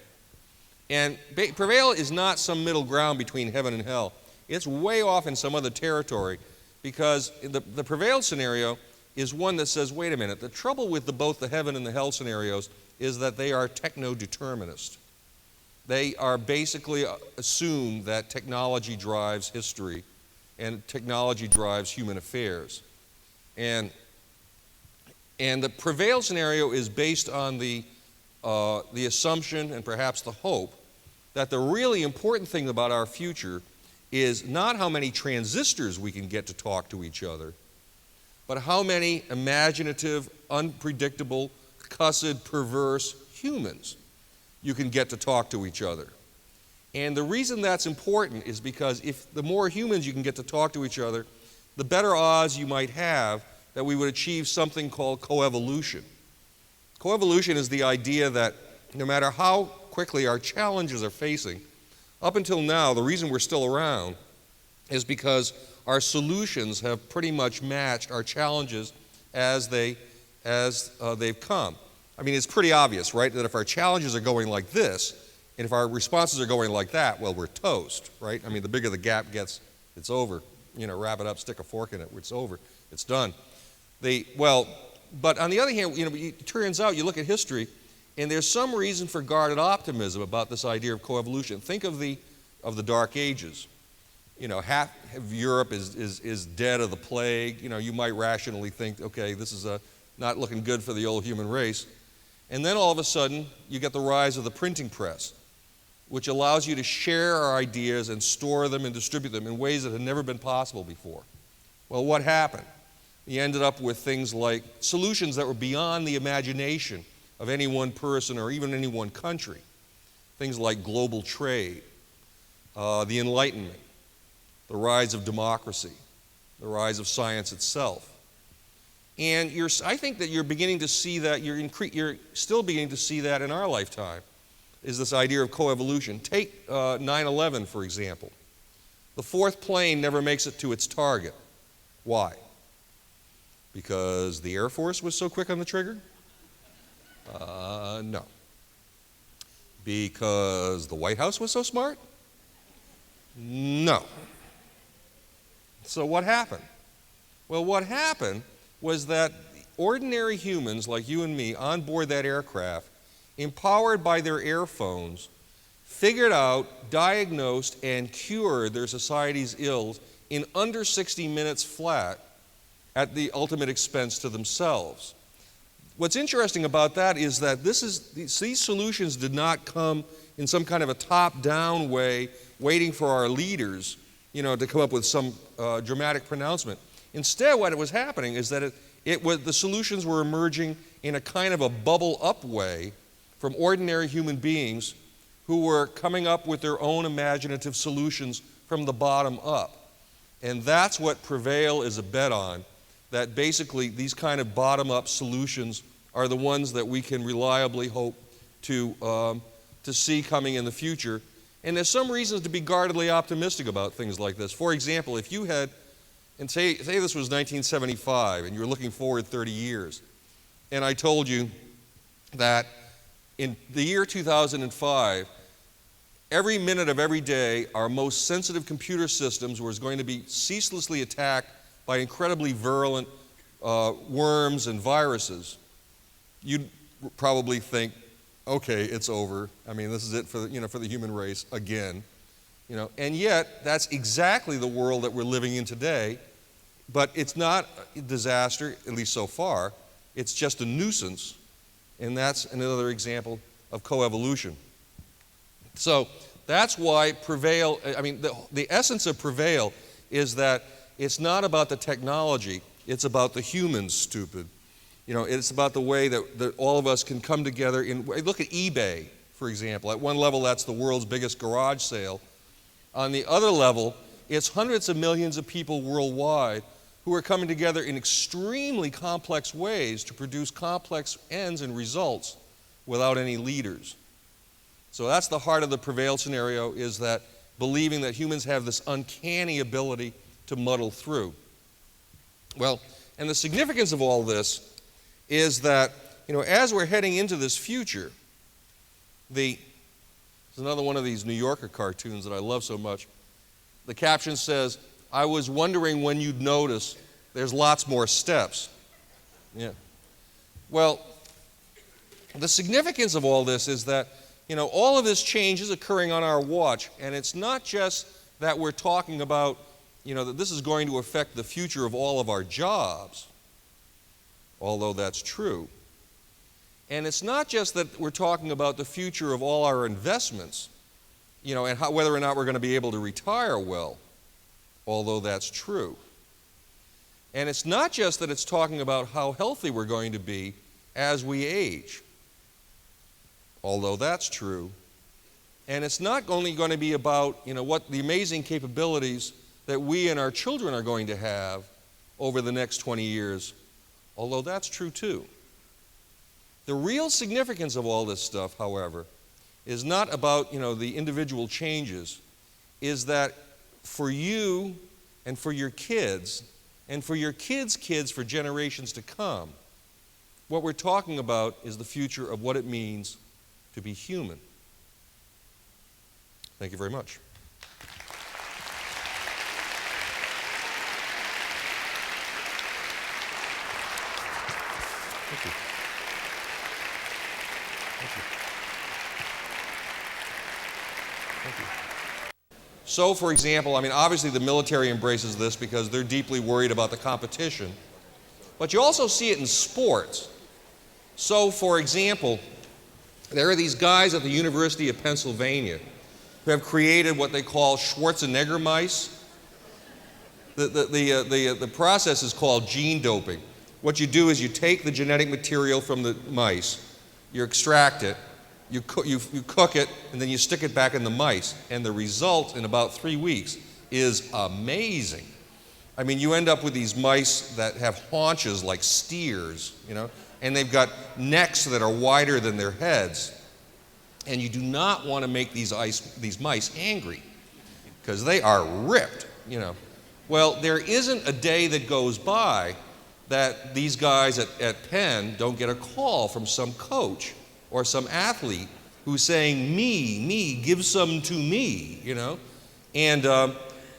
And prevail is not some middle ground between heaven and hell. It's way off in some other territory, because the prevail scenario is one that says, wait a minute, the trouble with both the heaven and the hell scenarios is that they are techno-determinist. They are basically assume that technology drives history and technology drives human affairs. And the prevail scenario is based on the assumption and perhaps the hope that the really important thing about our future is not how many transistors we can get to talk to each other, but how many imaginative, unpredictable, cussed, perverse humans you can get to talk to each other. And the reason that's important is because if the more humans you can get to talk to each other, the better odds you might have that we would achieve something called coevolution. Coevolution is the idea that no matter how quickly our challenges are facing, up until now, the reason we're still around is because our solutions have pretty much matched our challenges as they've come. I mean, it's pretty obvious, right, that if our challenges are going like this, and if our responses are going like that, well, we're toast, right? I mean, the bigger the gap gets, it's over. Wrap it up, stick a fork in it, it's over, it's done. But on the other hand, it turns out you look at history, and there's some reason for guarded optimism about this idea of coevolution. Think of the Dark Ages. Half of Europe is dead of the plague. You might rationally think, okay, this is not looking good for the old human race. And then all of a sudden, you get the rise of the printing press, which allows you to share our ideas and store them and distribute them in ways that had never been possible before. Well, what happened? You ended up with things like solutions that were beyond the imagination of any one person or even any one country. Things like global trade, the Enlightenment, the rise of democracy, the rise of science itself. And I think that you're beginning to see that, you're still beginning to see that in our lifetime, is this idea of coevolution. Take 9/11, for example. The fourth plane never makes it to its target. Why? Because the Air Force was so quick on the trigger? No. Because the White House was so smart? No. So what happened? Well, what happened was that ordinary humans like you and me on board that aircraft, empowered by their airphones, figured out, diagnosed, and cured their society's ills in under 60 minutes flat at the ultimate expense to themselves. What's interesting about that is that these solutions did not come in some kind of a top-down way, waiting for our leaders, to come up with some dramatic pronouncement. Instead, what was happening is that the solutions were emerging in a kind of a bubble-up way from ordinary human beings who were coming up with their own imaginative solutions from the bottom up. And that's what prevail is a bet on, that basically these kind of bottom-up solutions are the ones that we can reliably hope to see coming in the future. And there's some reasons to be guardedly optimistic about things like this. For example, if you had, and say this was 1975 and you were looking forward 30 years, and I told you that in the year 2005, every minute of every day, our most sensitive computer systems was going to be ceaselessly attacked by incredibly virulent worms and viruses, you'd probably think, okay, it's over. I mean, this is it for for the human race again. And yet that's exactly the world that we're living in today. But it's not a disaster, at least so far. It's just a nuisance, and that's another example of coevolution. So that's why prevail. I mean, the essence of prevail is that it's not about the technology. It's about the humans, stupid. It's about the way that all of us can come together. Look at eBay, for example. At one level, that's the world's biggest garage sale. On the other level, it's hundreds of millions of people worldwide who are coming together in extremely complex ways to produce complex ends and results without any leaders. So that's the heart of the prevail scenario, is that believing that humans have this uncanny ability to muddle through. Well, and the significance of all this is that, as we're heading into this future, there's another one of these New Yorker cartoons that I love so much. The caption says, "I was wondering when you'd notice there's lots more steps." Yeah. Well, the significance of all this is that, all of this change is occurring on our watch, and it's not just that we're talking about, that this is going to affect the future of all of our jobs, although that's true. And it's not just that we're talking about the future of all our investments, and whether or not we're going to be able to retire well, although that's true. And it's not just that it's talking about how healthy we're going to be as we age, although that's true. And it's not only going to be about, what the amazing capabilities that we and our children are going to have over the next 20 years, although that's true too. The real significance of all this stuff, however, is not about, the individual changes, is that for you and for your kids and for your kids' kids for generations to come, what we're talking about is the future of what it means to be human. Thank you very much. Thank you. Thank you. Thank you. So, for example, obviously the military embraces this because they're deeply worried about the competition. But you also see it in sports. So, for example, there are these guys at the University of Pennsylvania who have created what they call Schwarzenegger mice. The process is called gene doping. What you do is you take the genetic material from the mice, you extract it, you cook it, and then you stick it back in the mice. And the result in about 3 weeks is amazing. You end up with these mice that have haunches like steers, and they've got necks that are wider than their heads. And you do not want to make these mice angry because they are ripped, Well, there isn't a day that goes by that these guys at Penn don't get a call from some coach or some athlete who's saying, me, give some to me, And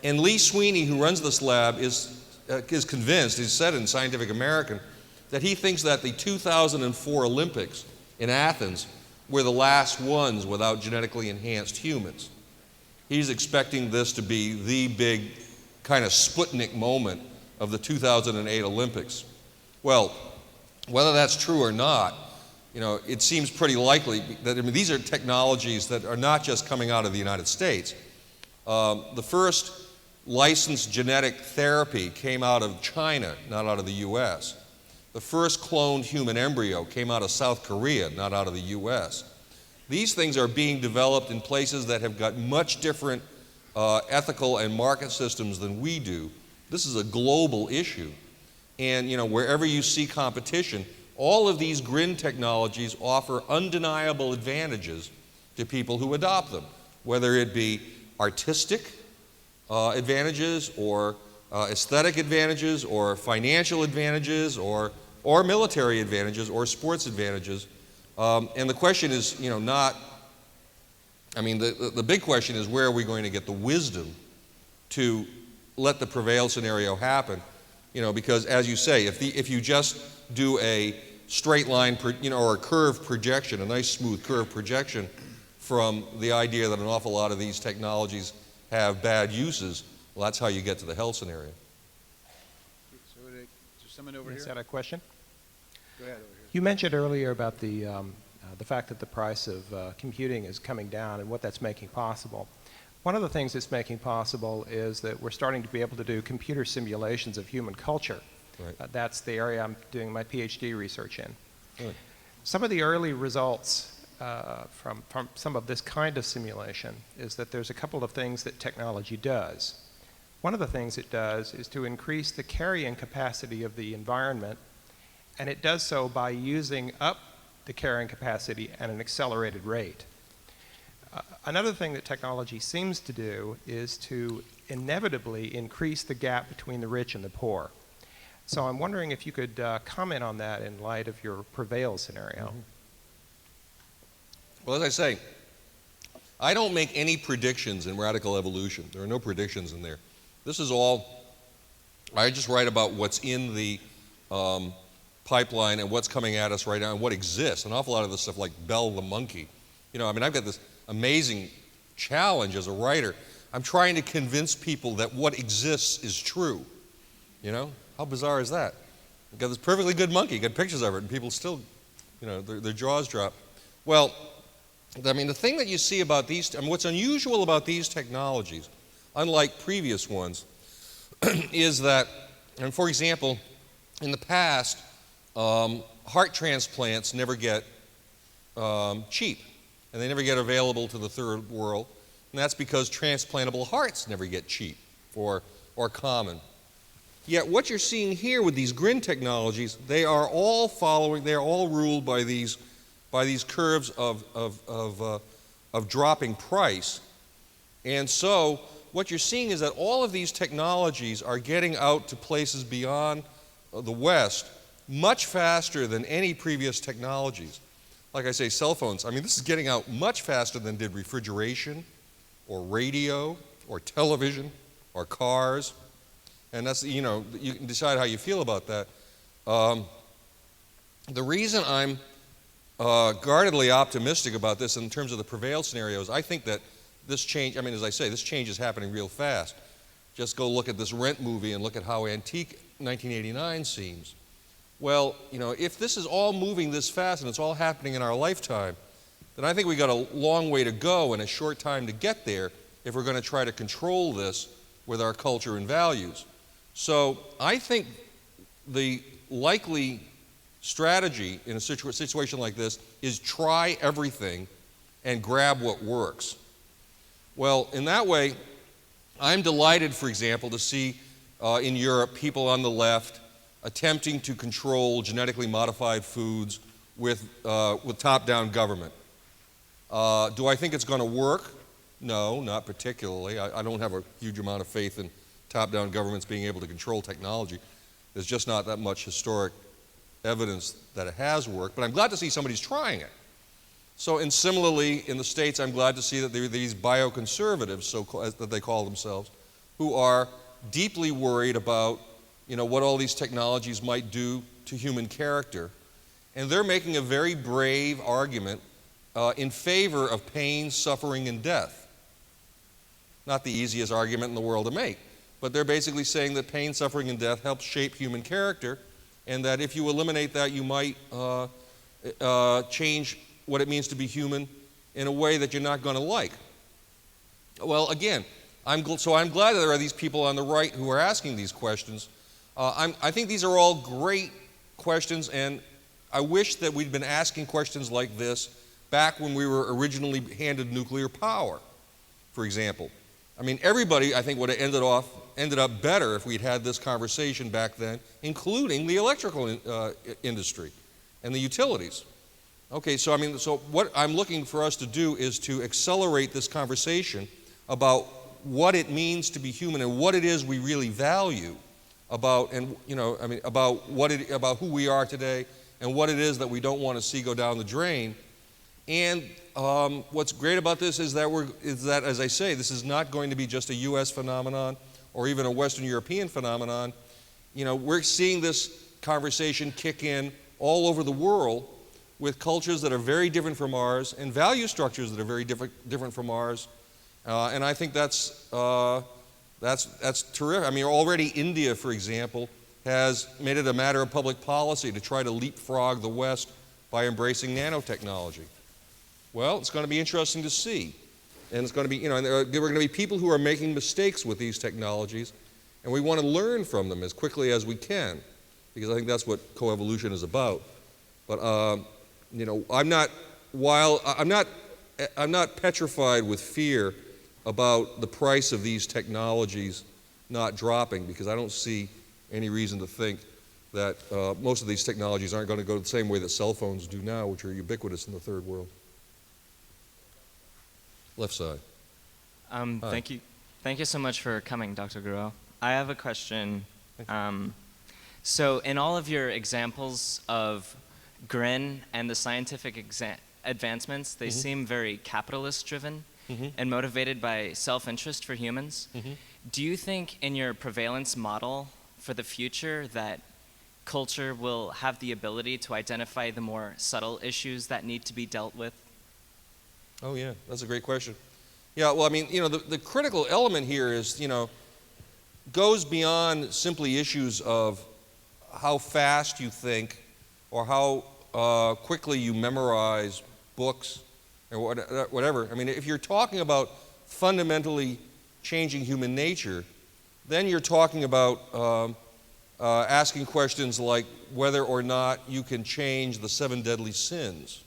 Lee Sweeney, who runs this lab, is convinced, he's said in Scientific American, that he thinks that the 2004 Olympics in Athens were the last ones without genetically enhanced humans. He's expecting this to be the big kind of Sputnik moment of the 2008 Olympics. Well, whether that's true or not, it seems pretty likely that these are technologies that are not just coming out of the United States. The first licensed genetic therapy came out of China, not out of the US. The first cloned human embryo came out of South Korea, not out of the US. These things are being developed in places that have got much different ethical and market systems than we do. This is a global issue. And wherever you see competition, all of these GRIN technologies offer undeniable advantages to people who adopt them, whether it be artistic advantages or aesthetic advantages or financial advantages or military advantages or sports advantages. And the question is, the big question is, where are we going to get the wisdom to let the prevail scenario happen? Because as you say, if you just do a straight line, or a curved projection, a nice smooth curved projection from the idea that an awful lot of these technologies have bad uses. Well, that's how you get to the hell scenario. So is there someone over Is here? that a question? Go ahead over here. You mentioned earlier about the fact that the price of computing is coming down and what that's making possible. One of the things it's making possible is that we're starting to be able to do computer simulations of human culture. Right. That's the area I'm doing my PhD research in. Right. Some of the early results from some of this kind of simulation is that there's a couple of things that technology does. One of the things it does is to increase the carrying capacity of the environment, and it does so by using up the carrying capacity at an accelerated rate. Another thing that technology seems to do is to inevitably increase the gap between the rich and the poor. So I'm wondering if you could comment on that in light of your prevail scenario. Mm-hmm. Well, as I say, I don't make any predictions in radical evolution. There are no predictions in there. This is all, I just write about what's in the pipeline and what's coming at us right now and what exists. An awful lot of this stuff like Bell the monkey. I mean, I've got this amazing challenge as a writer. I'm trying to convince people that what exists is true. How bizarre is that? You've got this perfectly good monkey, got pictures of it, and people still, their jaws drop. Well, I mean, the thing that you see about these, what's unusual about these technologies, unlike previous ones, is that, and for example, in the past, heart transplants never get cheap, and they never get available to the third world, and that's because transplantable hearts never get cheap or common. Yet what you're seeing here with these grin technologies, they are all ruled by these curves of dropping price. And so what you're seeing is that all of these technologies are getting out to places beyond the West much faster than any previous technologies. Like I say, cell phones, this is getting out much faster than did refrigeration or radio or television or cars. And that's, you can decide how you feel about that. The reason I'm guardedly optimistic about this in terms of the prevail scenarios, I think that this change, as I say, this change is happening real fast. Just go look at this Rent movie and look at how antique 1989 seems. Well, if this is all moving this fast and it's all happening in our lifetime, then I think we got a long way to go and a short time to get there if we're going to try to control this with our culture and values. So I think the likely strategy in a situation like this is try everything and grab what works. Well, in that way, I'm delighted, for example, to see in Europe people on the left attempting to control genetically modified foods with top-down government. Do I think it's going to work? No, not particularly. I don't have a huge amount of faith in top-down governments being able to control technology. There's just not that much historic evidence that it has worked, but I'm glad to see somebody's trying it. So, and similarly, in the States, I'm glad to see that there are these bioconservatives, that they call themselves, who are deeply worried about, what all these technologies might do to human character. And they're making a very brave argument in favor of pain, suffering, and death. Not the easiest argument in the world to make, but they're basically saying that pain, suffering, and death help shape human character, and that if you eliminate that, you might change what it means to be human in a way that you're not going to like. Well, again, I'm glad that there are these people on the right who are asking these questions. I think these are all great questions, and I wish that we'd been asking questions like this back when we were originally handed nuclear power, for example. Everybody, I think, would have ended up better if we'd had this conversation back then, including the electrical industry and the utilities. Okay, so what I'm looking for us to do is to accelerate this conversation about what it means to be human and what it is we really value about who we are today and what it is that we don't want to see go down the drain. And what's great about this is that, as I say, this is not going to be just a U.S. phenomenon or even a Western European phenomenon. We're seeing this conversation kick in all over the world with cultures that are very different from ours and value structures that are very different from ours. And I think that's terrific. I mean, already India, for example, has made it a matter of public policy to try to leapfrog the West by embracing nanotechnology. Well, it's going to be interesting to see. And it's going to be, and there are going to be people who are making mistakes with these technologies, and we want to learn from them as quickly as we can, because I think that's what coevolution is about. But I'm not petrified with fear about the price of these technologies not dropping, because I don't see any reason to think that most of these technologies aren't going to go the same way that cell phones do now, which are ubiquitous in the third world. Left side. Thank you. Thank you so much for coming, Dr. Garreau. I have a question. So in all of your examples of GRIN and the scientific advancements, they seem very capitalist-driven and motivated by self-interest for humans. Do you think in your prevalence model for the future that culture will have the ability to identify the more subtle issues that need to be dealt with? Oh yeah, that's a great question. Yeah, well, I mean, the critical element here is, goes beyond simply issues of how fast you think or how quickly you memorize books or whatever. I mean, if you're talking about fundamentally changing human nature, then you're talking about asking questions like whether or not you can change the 7 deadly sins,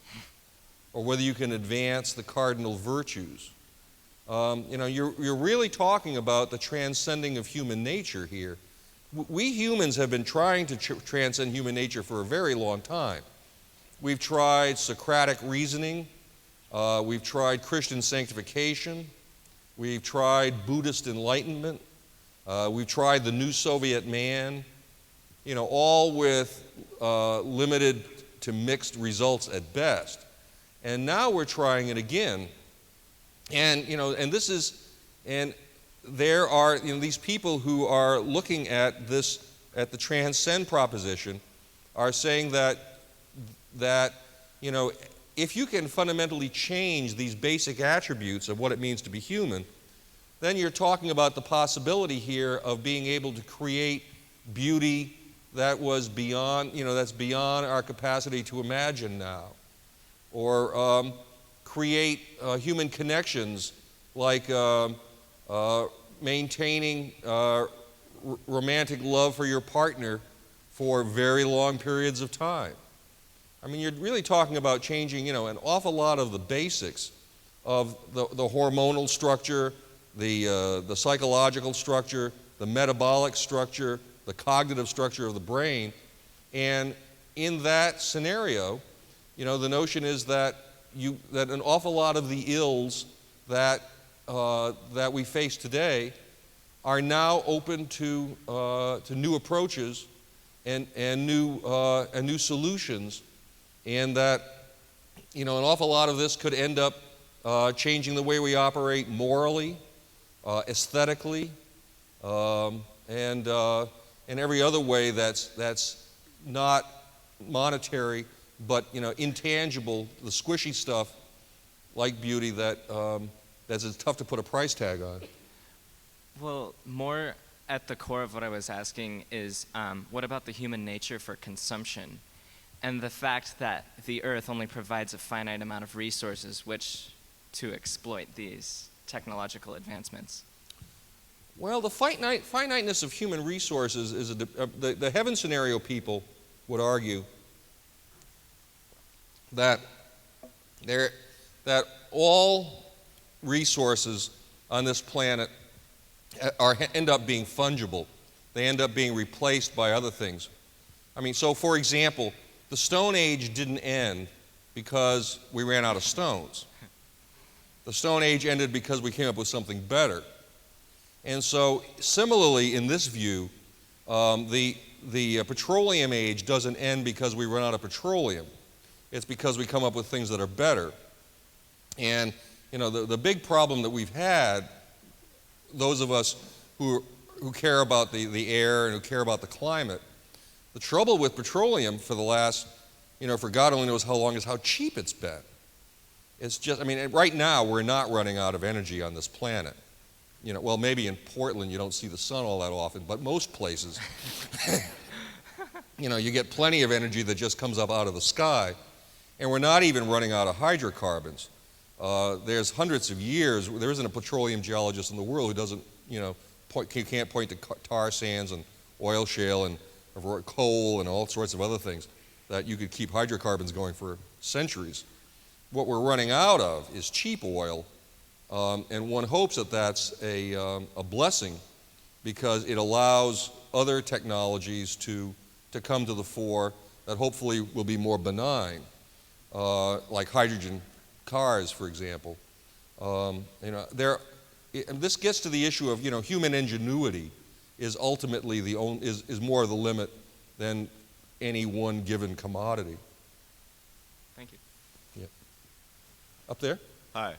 or whether you can advance the cardinal virtues. You're really talking about the transcending of human nature here. We humans have been trying to transcend human nature for a very long time. We've tried Socratic reasoning, we've tried Christian sanctification, we've tried Buddhist enlightenment, we've tried the new Soviet man, all with limited to mixed results at best. And now we're trying it again. And, and there are, these people who are looking at this, at the transcend proposition, are saying that, if you can fundamentally change these basic attributes of what it means to be human, then you're talking about the possibility here of being able to create beauty that was beyond, that's beyond our capacity to imagine now. Or create human connections like maintaining romantic love for your partner for very long periods of time. I mean, you're really talking about changing, an awful lot of the basics of the hormonal structure, the psychological structure, the metabolic structure, the cognitive structure of the brain. And in that scenario, the notion is that an awful lot of the ills that we face today are now open to new approaches and new solutions, and that an awful lot of this could end up changing the way we operate morally, aesthetically, and every other way that's not monetary, but intangible, the squishy stuff like beauty that's tough to put a price tag on. Well, more at the core of what I was asking is, what about the human nature for consumption, and the fact that the Earth only provides a finite amount of resources which to exploit these technological advancements? Well, the finiteness of human resources is the heaven scenario people would argue that all resources on this planet end up being fungible. They end up being replaced by other things. I mean, so for example, the Stone Age didn't end because we ran out of stones. The Stone Age ended because we came up with something better. And so similarly, in this view, the petroleum age doesn't end because we run out of petroleum. It's because we come up with things that are better. And the big problem that we've had, those of us who care about the air and who care about the climate, the trouble with petroleum for the last for God only knows how long, is how cheap it's been. It's just, I mean, right now we're not running out of energy on this planet. Well, maybe in Portland you don't see the sun all that often, but most places, you get plenty of energy that just comes up out of the sky. And we're not even running out of hydrocarbons. There's hundreds of years, there isn't a petroleum geologist in the world who doesn't, can't point to tar sands and oil shale and coal and all sorts of other things that you could keep hydrocarbons going for centuries. What we're running out of is cheap oil, and one hopes that that's a blessing because it allows other technologies to come to the fore that hopefully will be more benign, like hydrogen cars, for example. And this gets to the issue of human ingenuity is ultimately is more the limit than any one given commodity. Thank you. Yeah. Up there? Hi.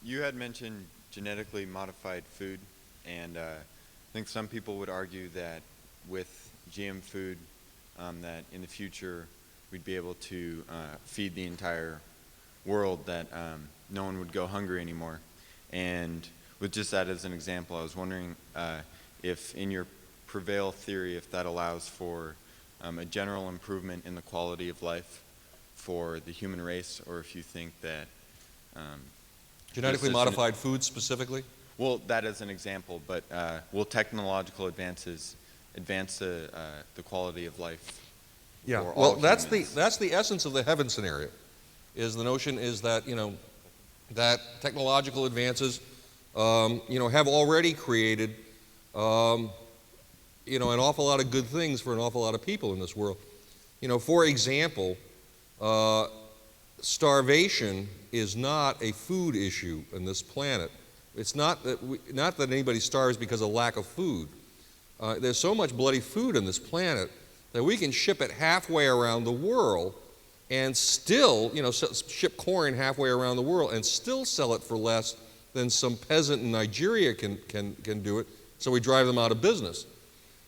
You had mentioned genetically modified food, and I think some people would argue that with GM food, that in the future we'd be able to feed the entire world, that no one would go hungry anymore. And with just that as an example, I was wondering if in your prevail theory, if that allows for a general improvement in the quality of life for the human race, or if you think that Genetically modified food specifically? Well, that as an example, but will technological advances advance the quality of life? Yeah. For Well, all that's humans? the essence of the heaven scenario. Is the notion is that that technological advances have already created an awful lot of good things for an awful lot of people in this world. For example, starvation is not a food issue on this planet. It's not that anybody starves because of lack of food. There's so much bloody food on this planet that we can ship it halfway around the world and still, ship corn halfway around the world and still sell it for less than some peasant in Nigeria can do it, so we drive them out of business.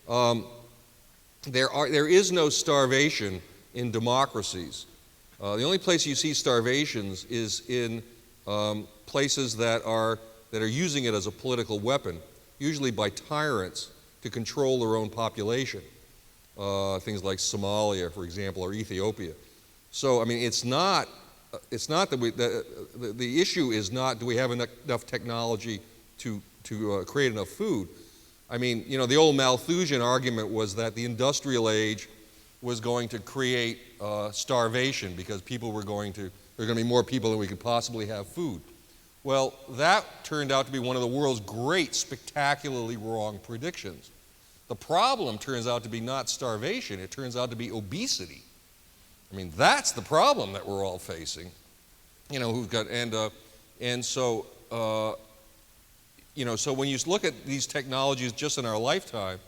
There is no starvation in democracies. The only place you see starvations is in places that are using it as a political weapon, usually by tyrants to control their own population. Things like Somalia, for example, or Ethiopia. So, I mean, it's not that the issue is not do we have enough technology to create enough food. I mean, the old Malthusian argument was that the industrial age was going to create starvation because there are going to be more people than we could possibly have food. Well, that turned out to be one of the world's great, spectacularly wrong predictions. The problem turns out to be not starvation, it turns out to be obesity. I mean, that's the problem that we're all facing. So when you look at these technologies just in our lifetime,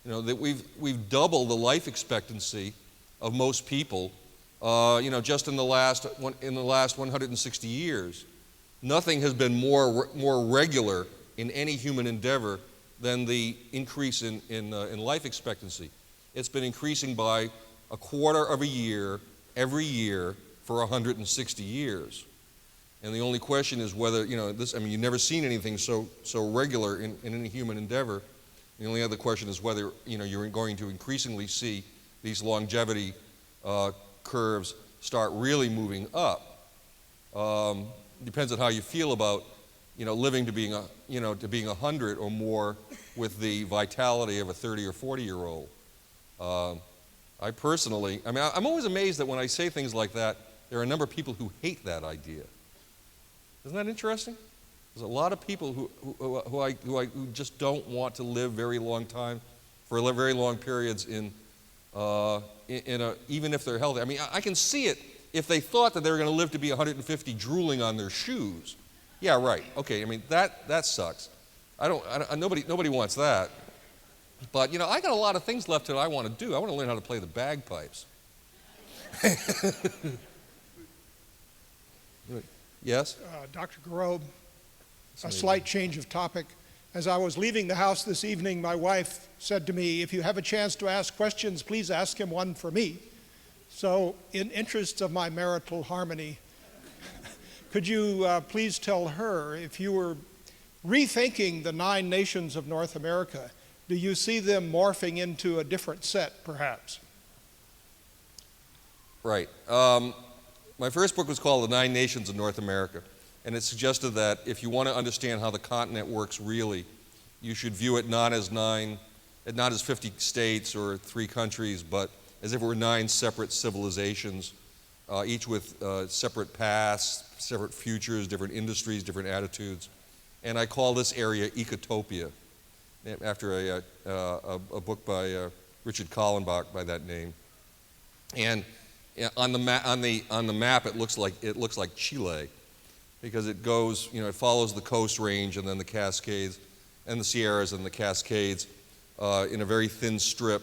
that we've doubled the life expectancy of most people, just in the last 160 years. Nothing has been more regular in any human endeavor than the increase in life expectancy. It's been increasing by a quarter of a year every year for 160 years. And the only question is whether, you've never seen anything so regular in any human endeavor. The only other question is whether, you're going to increasingly see these longevity curves start really moving up. Depends on how you feel about, living to being 100 or more with the vitality of a 30 or 40-year-old. I personally, I'm always amazed that when I say things like that, there are a number of people who hate that idea. Isn't that interesting? There's a lot of people who just don't want to live very long time for very long periods even if they're healthy. I mean, I can see it if they thought that they were going to live to be 150 drooling on their shoes. Yeah, right. Okay. I mean, that sucks. Nobody wants that. But I got a lot of things left that I want to do. I want to learn how to play the bagpipes. Yes? Dr. Garreau, a slight change of topic. As I was leaving the house this evening, my wife said to me, if you have a chance to ask questions, please ask him one for me. So, in interest of my marital harmony, could you please tell her, if you were rethinking the 9 nations of North America, do you see them morphing into a different set, perhaps? Right. My first book was called The 9 Nations of North America, and it suggested that if you want to understand how the continent works really, you should view it not as 50 states or 3 countries, but as if it were 9 separate civilizations, each with separate pasts, separate futures, different industries, different attitudes. And I call this area Ecotopia, after a book by Richard Kallenbach by that name. And on the map, it looks like Chile, because it goes, it follows the Coast Range and then the Cascades, and the Sierras and the Cascades in a very thin strip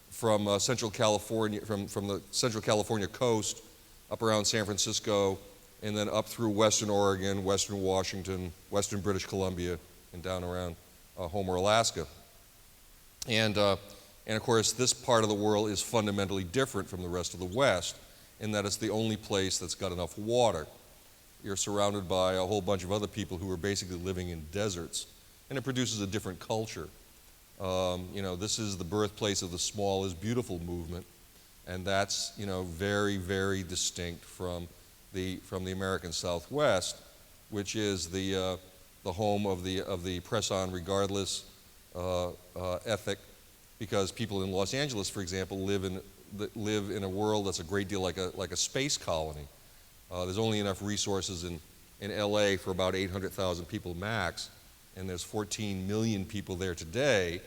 from Central California, from the Central California coast up around San Francisco, and then up through Western Oregon, Western Washington, Western British Columbia, and down around Homer, Alaska. And of course, this part of the world is fundamentally different from the rest of the West in that it's the only place that's got enough water. You're surrounded by a whole bunch of other people who are basically living in deserts, and it produces a different culture. This is the birthplace of the small is beautiful movement, and that's very, very distinct from the American Southwest, which is the home of the press on regardless ethic, because people in Los Angeles, for example, live in a world that's a great deal like a space colony. There's only enough resources in LA for about 800,000 people max, and there's 14 million people there today,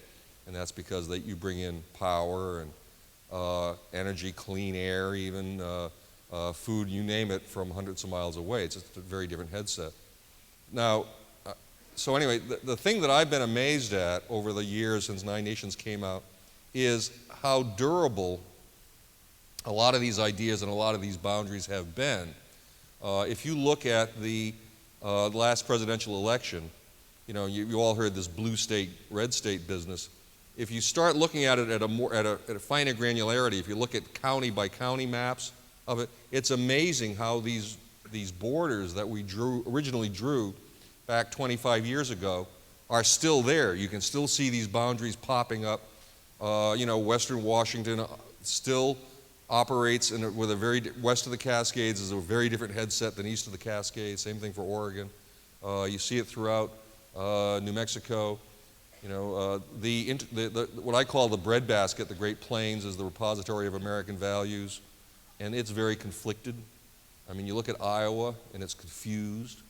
and that's because you bring in power and energy, clean air, even food, you name it, from hundreds of miles away. It's just a very different headset. Now, so anyway, the thing that I've been amazed at over the years since 9 Nations came out is how durable a lot of these ideas and a lot of these boundaries have been. If you look at the last presidential election, you all heard this blue state, red state business. If you start looking at it at a finer granularity, if you look at county by county maps of it, it's amazing how these borders that we originally drew back 25 years ago are still there. You can still see these boundaries popping up. Western Washington still operates with west of the Cascades is a very different headset than east of the Cascades. Same thing for Oregon. You see it throughout New Mexico. What I call the breadbasket, the Great Plains, is the repository of American values, and it's very conflicted. I mean, you look at Iowa, and it's confused,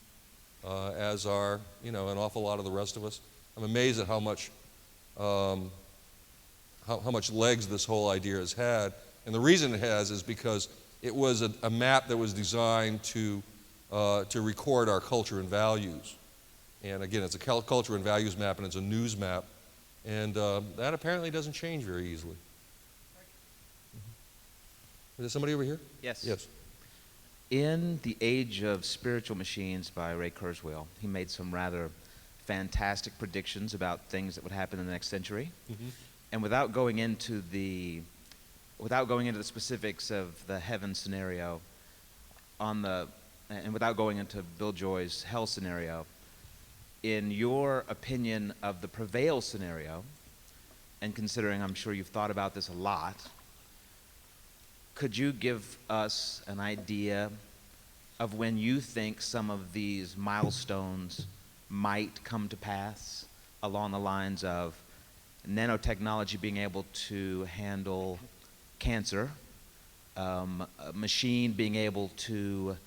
as are an awful lot of the rest of us. I'm amazed at how much legs this whole idea has had, and the reason it has is because it was a map that was designed to record our culture and values. And again, it's a culture and values map, and it's a news map, and that apparently doesn't change very easily. Is there somebody over here? Yes. Yes. In The Age of Spiritual Machines by Raymond Kurzweil, he made some rather fantastic predictions about things that would happen in the next century. Mm-hmm. And without going into the specifics of the heaven scenario, and without going into Bill Joy's hell scenario, in your opinion of the prevail scenario, and considering I'm sure you've thought about this a lot, could you give us an idea of when you think some of these milestones might come to pass along the lines of nanotechnology being able to handle cancer, a machine being able to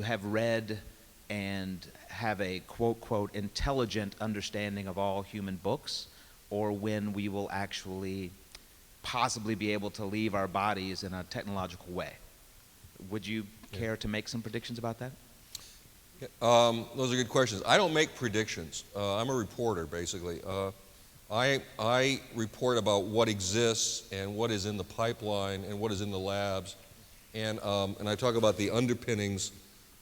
have read and have a quote intelligent understanding of all human books, or when we will actually possibly be able to leave our bodies in a technological way? Would you care to make some predictions about that? Those are good questions. I don't make predictions. I'm a reporter, basically. I report about what exists and what is in the pipeline and what is in the labs, and I talk about the underpinnings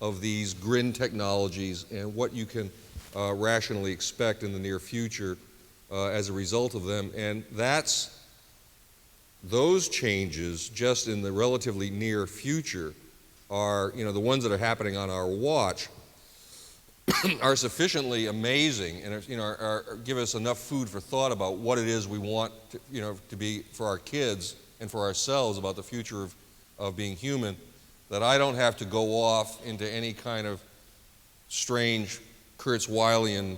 of these GRIN technologies and what you can rationally expect in the near future as a result of them. And that's those changes, just in the relatively near future, are, the ones that are happening on our watch, are sufficiently amazing and, give us enough food for thought about what it is we want to, to be for our kids and for ourselves about the future of being human, that I don't have to go off into any kind of strange Kurzweilian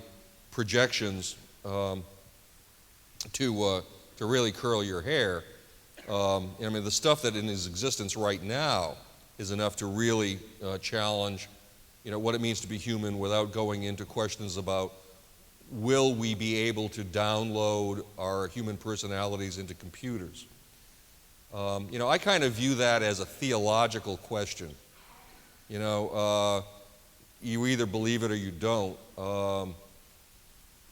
projections to really curl your hair. The stuff that is existence right now is enough to really challenge, what it means to be human without going into questions about will we be able to download our human personalities into computers. I kind of view that as a theological question. You either believe it or you don't.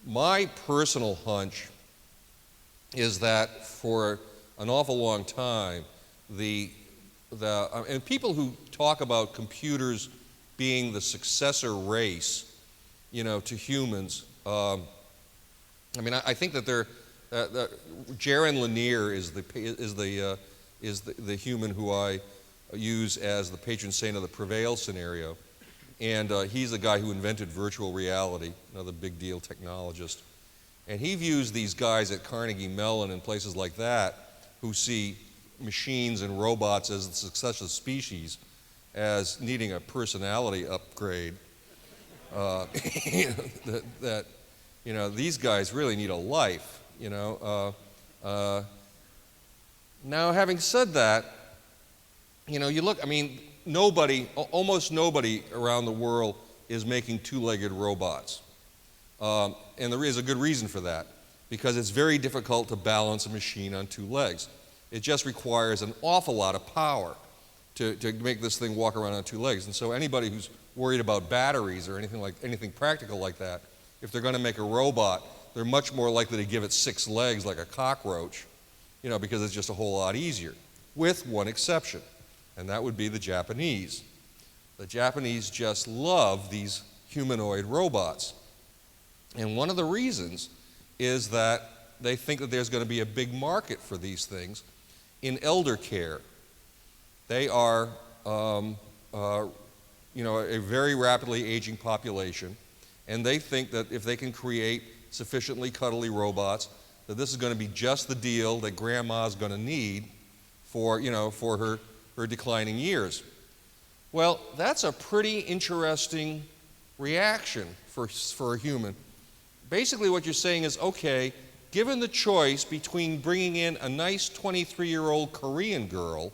My personal hunch is that for an awful long time, and people who talk about computers being the successor race, to humans, I think that Jaron Lanier is the human who I use as the patron saint of the prevail scenario, and he's the guy who invented virtual reality, another big deal technologist, and he views these guys at Carnegie Mellon and places like that who see machines and robots as the successive species as needing a personality upgrade. These guys really need a life. Now, having said that, you look. Almost nobody around the world is making two-legged robots, and there is a good reason for that, because it's very difficult to balance a machine on two legs. It just requires an awful lot of power to make this thing walk around on two legs. And so anybody who's worried about batteries or anything practical like that, if they're going to make a robot, they're much more likely to give it 6 legs like a cockroach, because it's just a whole lot easier, with one exception, and that would be the Japanese. The Japanese just love these humanoid robots. And one of the reasons is that they think that there's going to be a big market for these things in elder care. They are, a very rapidly aging population, and they think that if they can create sufficiently cuddly robots, that this is going to be just the deal that grandma's going to need for her declining years. Well, that's a pretty interesting reaction for a human. Basically, what you're saying is, okay, given the choice between bringing in a nice 23-year-old Korean girl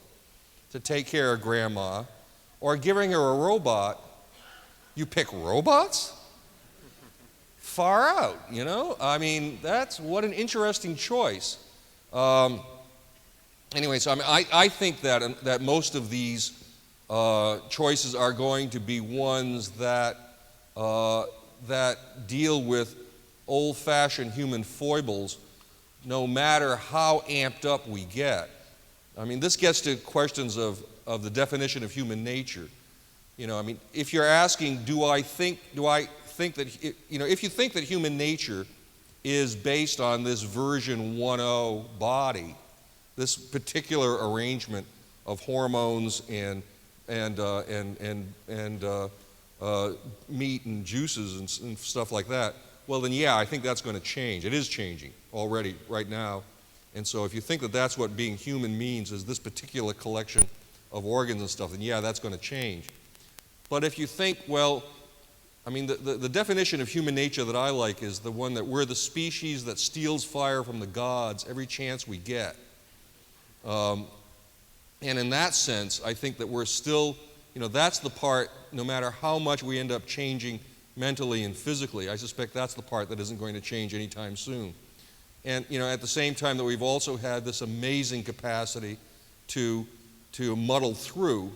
to take care of grandma or giving her a robot, you pick robots? Far out, that's what an interesting choice. Anyway, so I think that most of these choices are going to be ones that deal with old-fashioned human foibles, no matter how amped up we get. This gets to questions of the definition of human nature. If you're asking, if you think that human nature is based on this version 1.0 body, this particular arrangement of hormones and meat and juices and stuff like that, well then yeah, I think that's going to change. It is changing already right now. And so if you think that that's what being human means, is this particular collection of organs and stuff, then yeah, that's going to change. But if you think, well, the definition of human nature that I like is the one that we're the species that steals fire from the gods every chance we get. And in that sense, I think that we're still, that's the part, no matter how much we end up changing mentally and physically, I suspect that's the part that isn't going to change anytime soon. And at the same time that we've also had this amazing capacity to muddle through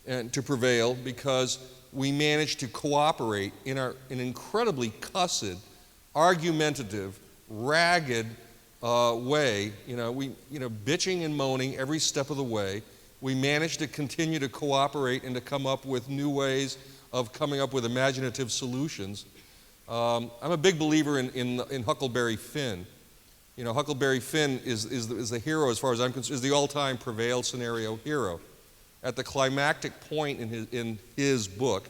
and to prevail, because we managed to cooperate in an incredibly cussed, argumentative, ragged way. Bitching and moaning every step of the way. We managed to continue to cooperate and to come up with new ways of coming up with imaginative solutions. I'm a big believer in Huckleberry Finn. You know, Huckleberry Finn is the hero, as far as I'm concerned, is the all-time prevail scenario hero. At the climactic point in his book,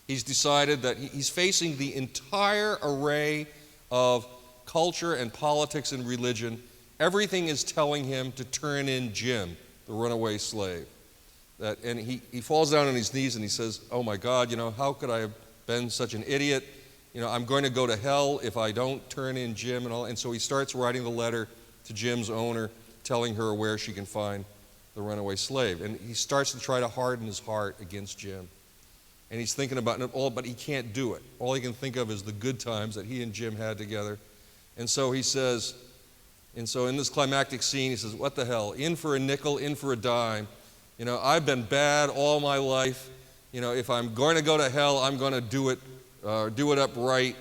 he's decided that he's facing the entire array of culture and politics and religion. Everything is telling him to turn in Jim, the runaway slave. And he falls down on his knees and he says, oh my God, you know, how could I have been such an idiot? You know, I'm going to go to hell if I don't turn in Jim and all. And so he starts writing the letter to Jim's owner, telling her where she can find the runaway slave. And he starts to try to harden his heart against Jim. And he's thinking about it all, but he can't do it. All he can think of is the good times that he and Jim had together. And so he says, and so in this climactic scene, he says, what the hell, in for a nickel, in for a dime. You know, I've been bad all my life. You know, if I'm going to go to hell, I'm going to do it upright.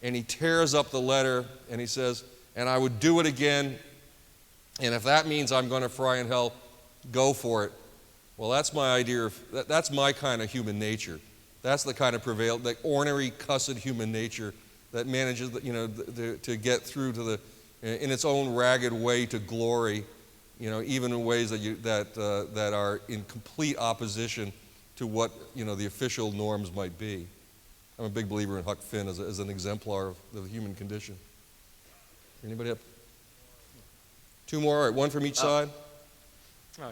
And he tears up the letter and he says, and I would do it again. And if that means I'm going to fry in hell, go for it. Well, that's my idea of, that's my kind of human nature. That's the kind of prevail, the ornery, cussed human nature that manages, you know, to get through to the, in its own ragged way to glory, you know, even in ways that are in complete opposition to what, you know, the official norms might be. I'm a big believer in Huck Finn as an exemplar of the human condition. Anybody up? Two more, all right, one from each side.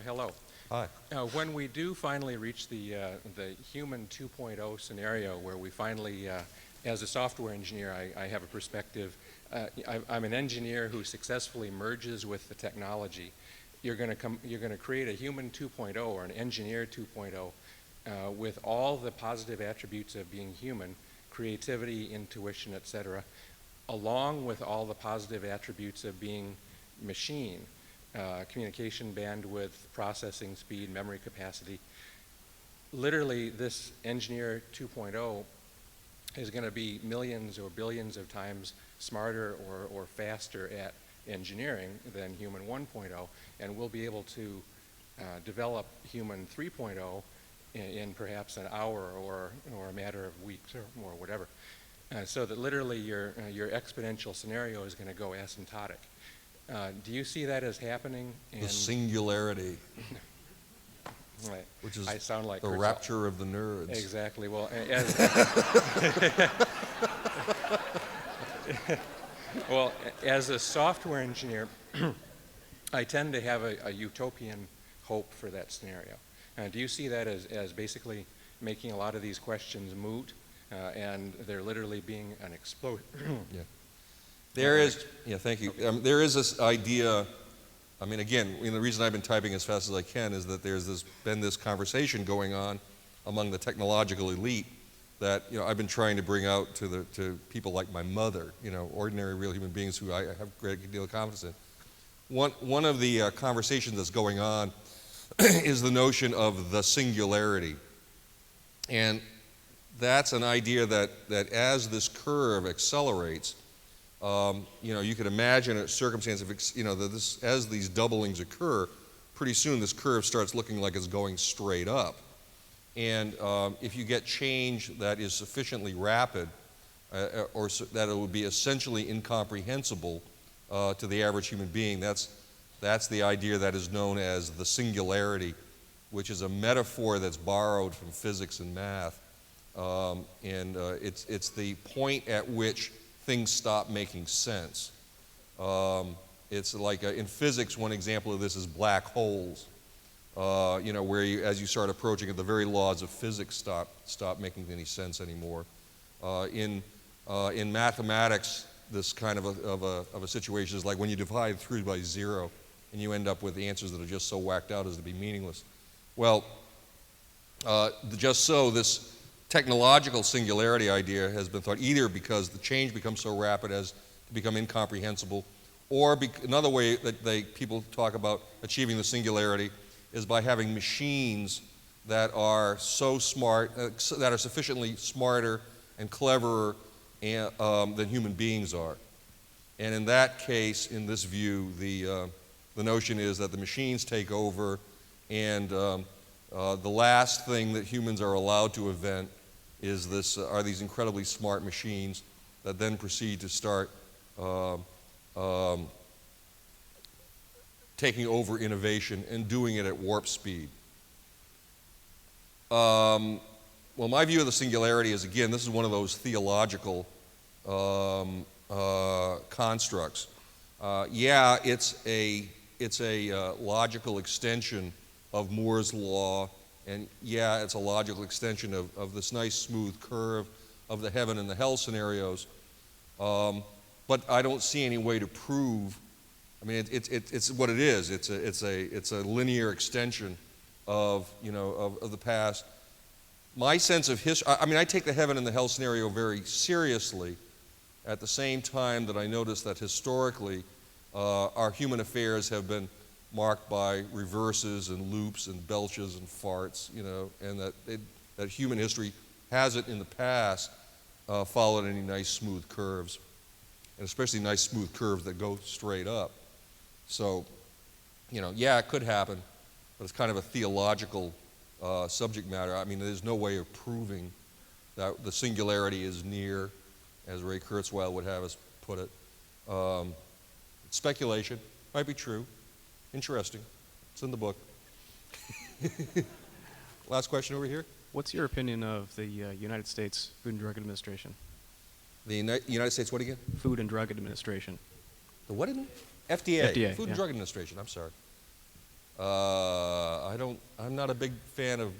Hello. Hi. When we do finally reach the human 2.0 scenario, where we finally, as a software engineer, I have a perspective. I'm an engineer who successfully merges with the technology. You're going to create a human 2.0 or an engineer 2.0 with all the positive attributes of being human, creativity, intuition, etc., along with all the positive attributes of being machine. Communication bandwidth, processing speed, memory capacity. Literally, this engineer 2.0 is going to be millions or billions of times smarter or faster at engineering than human 1.0, and we'll be able to develop human 3.0 in perhaps an hour or a matter of weeks or whatever. So that literally your exponential scenario is going to go asymptotic. Do you see that as happening? The singularity, Right. which is I sound like the Kurzweil. rapture of the nerds. Exactly. Well, as a software engineer, I tend to have a utopian hope for that scenario. Do you see that as basically making a lot of these questions moot, and they're literally being an explosion? Yeah. There is, yeah, thank you. There is this idea, I mean, again, the reason I've been typing as fast as I can is that there's been this conversation going on among the technological elite that, you know, I've been trying to bring out to people like my mother, you know, ordinary real human beings who I have a great deal of confidence in. One of the conversations that's going on is the notion of the singularity. And that's an idea that as this curve accelerates, you know, you can imagine a circumstance of, you know, that as these doublings occur, pretty soon this curve starts looking like it's going straight up. And if you get change that is sufficiently rapid, or that it would be essentially incomprehensible to the average human being, that's the idea that is known as the singularity, which is a metaphor that's borrowed from physics and math. It's the point at which things stop making sense. It's like in physics, one example of this is black holes. You know, where as you start approaching it, the very laws of physics stop making any sense anymore. In mathematics, this kind of a situation is like when you divide through by 0, and you end up with answers that are just so whacked out as to be meaningless. Well, just so this technological singularity idea has been thought either because the change becomes so rapid as to become incomprehensible, or another way that people talk about achieving the singularity is by having machines that are so smart, that are sufficiently smarter and cleverer than human beings are. And in that case, in this view, the notion is that the machines take over, and the last thing that humans are allowed to invent are these incredibly smart machines that then proceed to start taking over innovation and doing it at warp speed. Well, my view of the singularity is, again, this is one of those theological constructs. Yeah, it's a logical extension of Moore's law, and yeah, it's a logical extension of this nice smooth curve of the heaven and the hell scenarios. But I don't see any way to prove. I mean, it's what it is. It's a linear extension of the past. My sense of history. I mean, I take the heaven and the hell scenario very seriously. At the same time that I notice that historically, our human affairs have been marked by reverses and loops and belches and farts, and that human history hasn't in the past followed any nice smooth curves, and especially nice smooth curves that go straight up. So, yeah, it could happen, but it's kind of a theological subject matter. I mean, there's no way of proving that the singularity is near, as Ray Kurzweil would have us put it. Speculation, might be true. Interesting. It's in the book. Last question over here. What's your opinion of the United States Food and Drug Administration? The United States what again? Food and Drug Administration. The what again? FDA. FDA, Food and yeah. Drug Administration. I'm sorry. I'm not a big fan of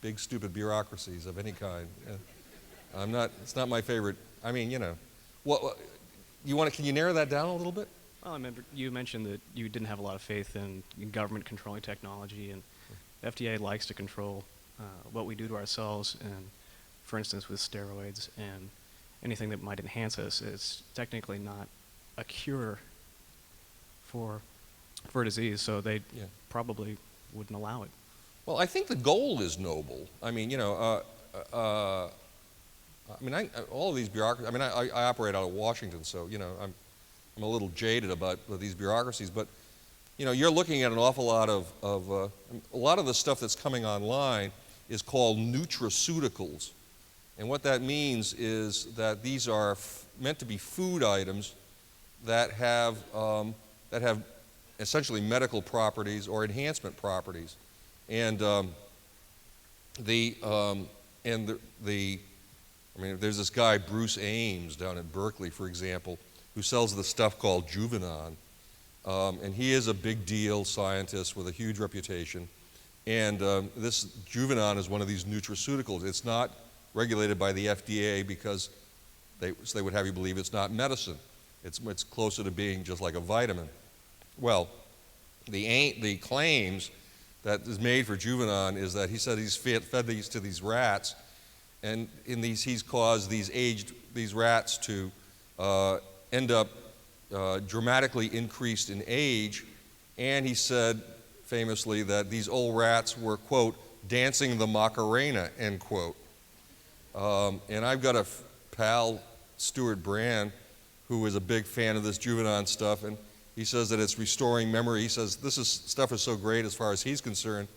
big stupid bureaucracies of any kind. I'm not. It's not my favorite. I mean, what you want? Can you narrow that down a little bit? Well, I remember you mentioned that you didn't have a lot of faith in government controlling technology, and the FDA likes to control what we do to ourselves, and for instance with steroids and anything that might enhance us is technically not a cure for a disease, so they probably wouldn't allow it. Well, I think the goal is noble. I mean, all of these bureaucracies. I mean, I operate out of Washington, so I'm a little jaded about these bureaucracies, but you're looking at an awful lot of a lot of the stuff that's coming online is called nutraceuticals, and what that means is that these are meant to be food items that have essentially medical properties or enhancement properties, and there's this guy Bruce Ames down at Berkeley, for example, who sells the stuff called Juvenon. And he is a big deal scientist with a huge reputation. And this Juvenon is one of these nutraceuticals. It's not regulated by the FDA because they would have you believe it's not medicine. It's closer to being just like a vitamin. Well, the claims that is made for Juvenon is that he said he's fed these to these rats, and he's caused these rats to end up dramatically increased in age, and he said famously that these old rats were, quote, dancing the Macarena, end quote. And I've got a pal, Stuart Brand, who is a big fan of this Juvenon stuff, and he says that it's restoring memory. He says stuff is so great as far as he's concerned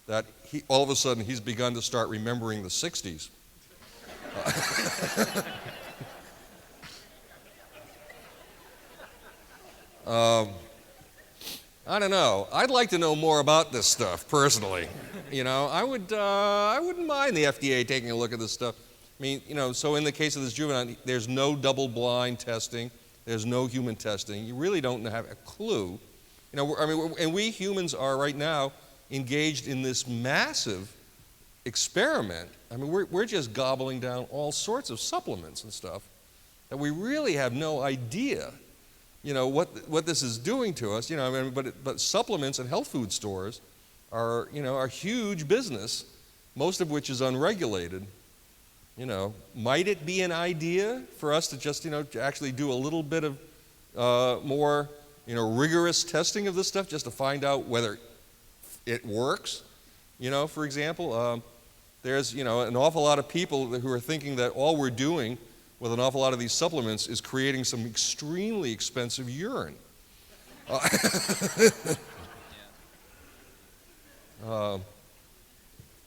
that all of a sudden he's begun to start remembering the 60s. I don't know. I'd like to know more about this stuff personally. I wouldn't mind the FDA taking a look at this stuff. I mean, so in the case of this Juvenon, there's no double-blind testing. There's no human testing. You really don't have a clue. And we humans are right now engaged in this massive experiment. I mean, we're just gobbling down all sorts of supplements and stuff that we really have no idea, what this is doing to us. But supplements and health food stores are huge business, most of which is unregulated. Might it be an idea for us to just, to actually do a little bit of more, rigorous testing of this stuff just to find out whether it works? For example, there's, an awful lot of people who are thinking that all we're doing with an awful lot of these supplements is creating some extremely expensive urine.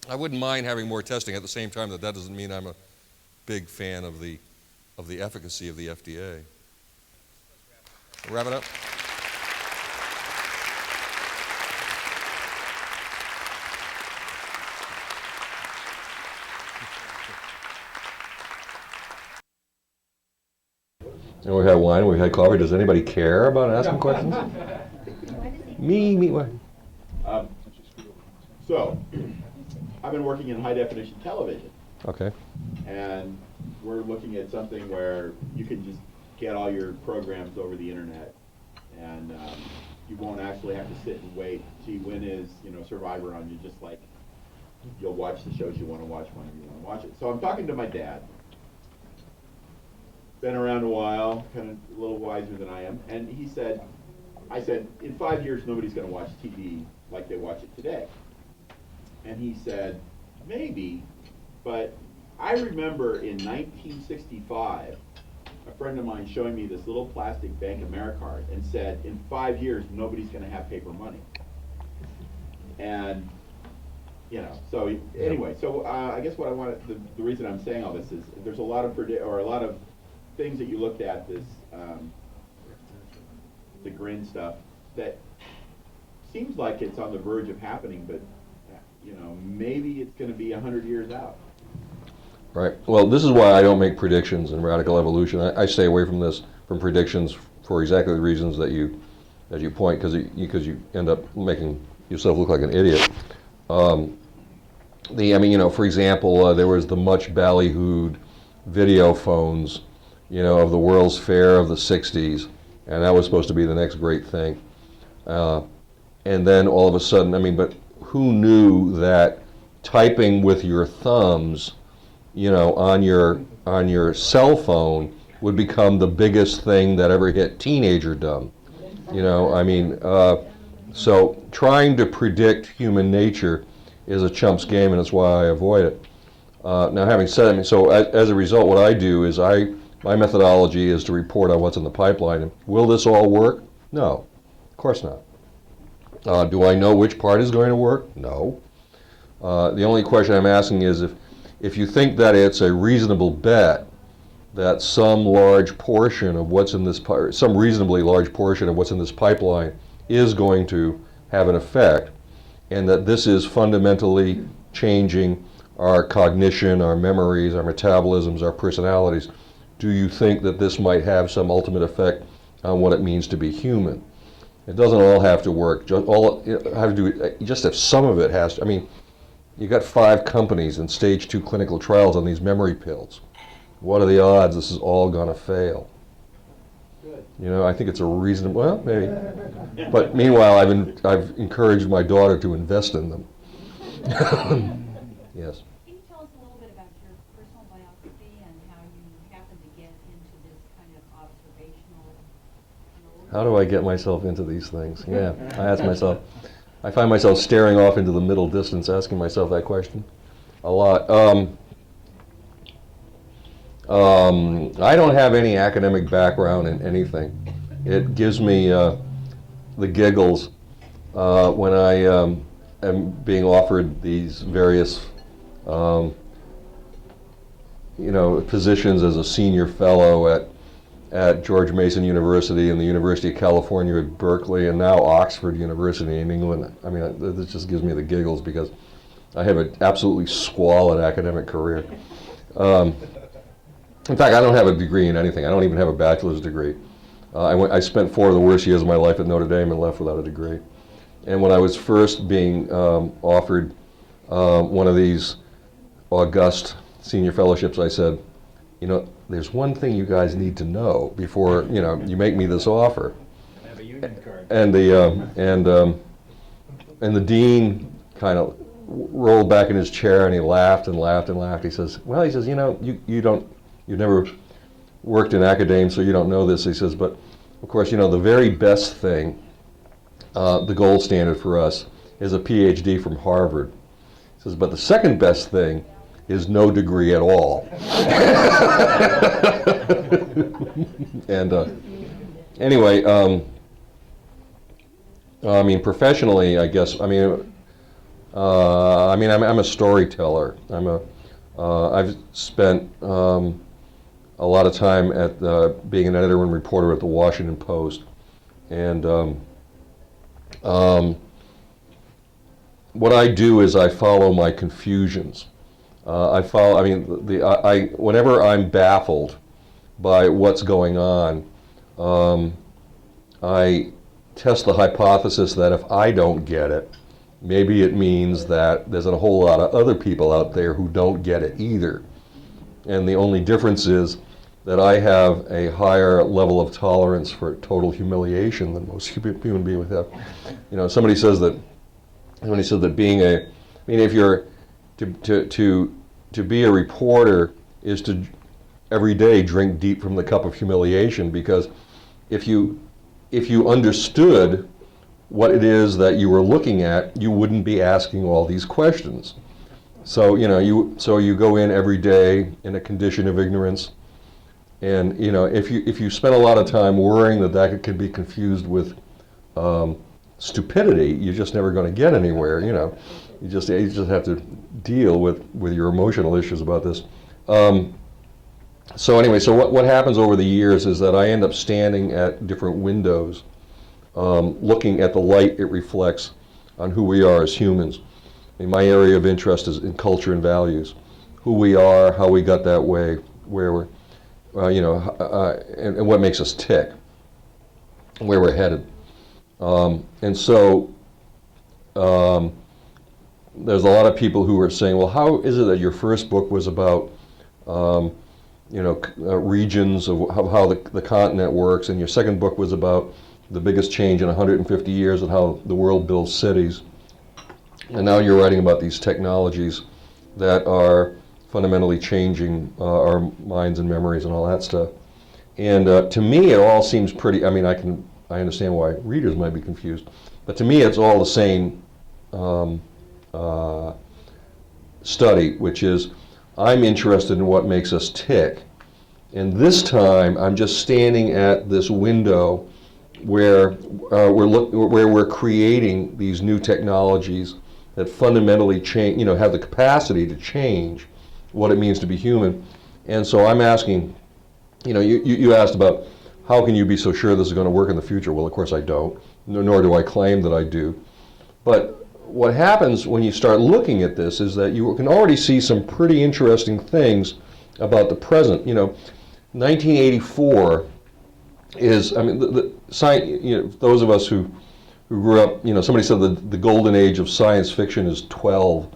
I wouldn't mind having more testing. At the same time, that doesn't mean I'm a big fan of the efficacy of the FDA. Wrap it up. And we've had wine, we've had coffee. Does anybody care about asking questions? Me, what? So, I've been working in high definition television, Okay. and we're looking at something where you can just get all your programs over the internet, and you won't actually have to sit and wait. Gee, when is Survivor on? You just like you'll watch the shows you want to watch whenever you want to watch it. So I'm talking to my dad. Been around a while, kind of a little wiser than I am, and I said, in 5 years nobody's going to watch TV like they watch it today. And he said, maybe, but I remember in 1965, a friend of mine showing me this little plastic Bank Americard and said, in 5 years, nobody's going to have paper money. And, so anyway, so I guess what I wanted, the reason I'm saying all this is there's a lot of things that you looked at, this, the grin stuff, that seems like it's on the verge of happening, but maybe it's going to be 100 years out. Right. Well, this is why I don't make predictions in radical evolution. I stay away from predictions for exactly the reasons that you point, because you end up making yourself look like an idiot. For example, there was the much ballyhooed video phones, of the World's Fair of the 60s, and that was supposed to be the next great thing. And then all of a sudden, but who knew that typing with your thumbs, on your cell phone would become the biggest thing that ever hit teenagerdom? So trying to predict human nature is a chump's game, and that's why I avoid it. Now, having said that, so as a result, what I do is my methodology is to report on what's in the pipeline. And will this all work? No, of course not. Do I know which part is going to work? No. The only question I'm asking is if you think that it's a reasonable bet that some large portion of what's in this, some reasonably large portion of what's in this pipeline is going to have an effect, and that this is fundamentally changing our cognition, our memories, our metabolisms, our personalities, do you think that this might have some ultimate effect on what it means to be human? It doesn't all have to work. Just if some of it has to. You got 5 companies in stage 2 clinical trials on these memory pills. What are the odds this is all going to fail? Good. I think it's a reasonable. Well, maybe. But meanwhile, I've encouraged my daughter to invest in them. Yes. Can you tell us a little bit about your personal biography and how you happened to get into this kind of observational role? How do I get myself into these things? Yeah, I find myself staring off into the middle distance, asking myself that question a lot. I don't have any academic background in anything. It gives me the giggles when I am being offered these various positions as a senior fellow at George Mason University and the University of California at Berkeley, and now Oxford University in England. This just gives me the giggles because I have an absolutely squalid academic career. In fact, I don't have a degree in anything. I don't even have a bachelor's degree. I spent 4 of the worst years of my life at Notre Dame and left without a degree. And when I was first being offered one of these august senior fellowships, I said, there's one thing you guys need to know before you make me this offer. I have a union card. And the dean kind of rolled back in his chair and he laughed and laughed and laughed. He says, you've never worked in academia, so you don't know this. He says, but of course, the very best thing, the gold standard for us, is a PhD from Harvard. He says, but the second best thing is no degree at all. And anyway, professionally, I guess, I'm a storyteller. I've spent a lot of time at being an editor and reporter at the Washington Post. And what I do is I follow my confusions. Whenever I'm baffled by what's going on, I test the hypothesis that if I don't get it, maybe it means that there's a whole lot of other people out there who don't get it either. And the only difference is that I have a higher level of tolerance for total humiliation than most human beings have. You know, somebody says that being a, I mean, if you're to be a reporter is to every day drink deep from the cup of humiliation, because if you understood what it is that you were looking at, you wouldn't be asking all these questions. So you go in every day in a condition of ignorance, and if you spend a lot of time worrying that could be confused with stupidity, you're just never going to get anywhere. You just have to deal with your emotional issues about this. So what happens over the years is that I end up standing at different windows, looking at the light it reflects on who we are as humans. I mean, my area of interest is in culture and values, who we are, how we got that way, where we're, and what makes us tick, where we're headed. There's a lot of people who are saying, well, how is it that your first book was about regions of how the continent works, and your second book was about the biggest change in 150 years and how the world builds cities, and now you're writing about these technologies that are fundamentally changing our minds and memories and all that stuff. And to me, it all seems pretty, I mean, I understand why readers might be confused, but to me it's all the same study, which is I'm interested in what makes us tick. And this time I'm just standing at this window where we're creating these new technologies that fundamentally change, have the capacity to change what it means to be human. And so I'm asking, you asked about how can you be so sure this is going to work in the future? Well, of course I don't, nor do I claim that I do. But what happens when you start looking at this is that you can already see some pretty interesting things about the present. 1984 is, I mean, the science, those of us who grew up, somebody said the golden age of science fiction is 12.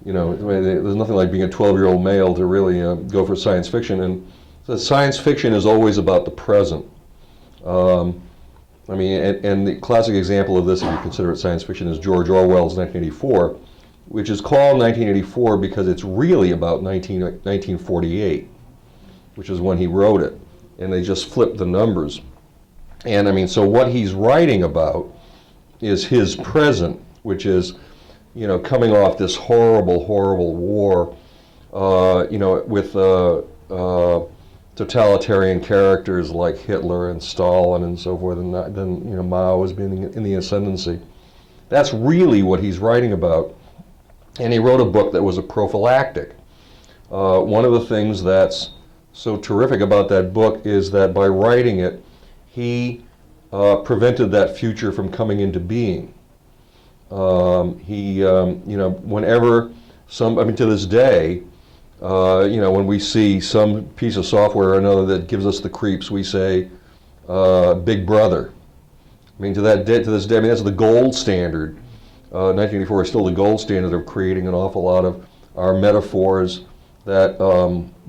There's nothing like being a 12-year-old male to really go for science fiction. And so science fiction is always about the present. And the classic example of this, if you consider it science fiction, is George Orwell's 1984, which is called 1984 because it's really about 1948, which is when he wrote it. And they just flipped the numbers. And so what he's writing about is his present, which is, coming off this horrible, horrible war, with totalitarian characters like Hitler and Stalin and so forth, and then Mao has been in the ascendancy. That's really what he's writing about. And he wrote a book that was a prophylactic. One of the things that's so terrific about that book is that by writing it, he prevented that future from coming into being. Whenever to this day, when we see some piece of software or another that gives us the creeps, we say, Big Brother. To this day, that's the gold standard. 1984 is still the gold standard of creating an awful lot of our metaphors that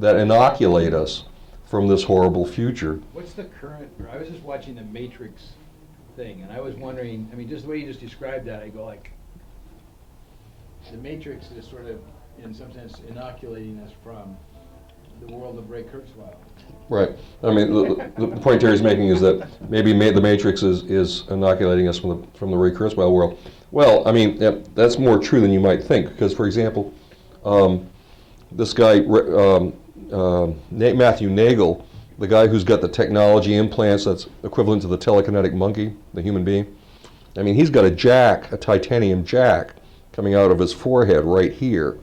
inoculate us from this horrible future. What's the current, I was just watching the Matrix thing, and I was wondering, just the way you just described that, I go like, the Matrix is sort of, in some sense, inoculating us from the world of Ray Kurzweil. Right. The point Terry's making is that maybe the Matrix is inoculating us from the Ray Kurzweil world. Well, that's more true than you might think, because, for example, this guy, Matthew Nagel, the guy who's got the technology implants that's equivalent to the telekinetic monkey, the human being, he's got a titanium jack coming out of his forehead right here,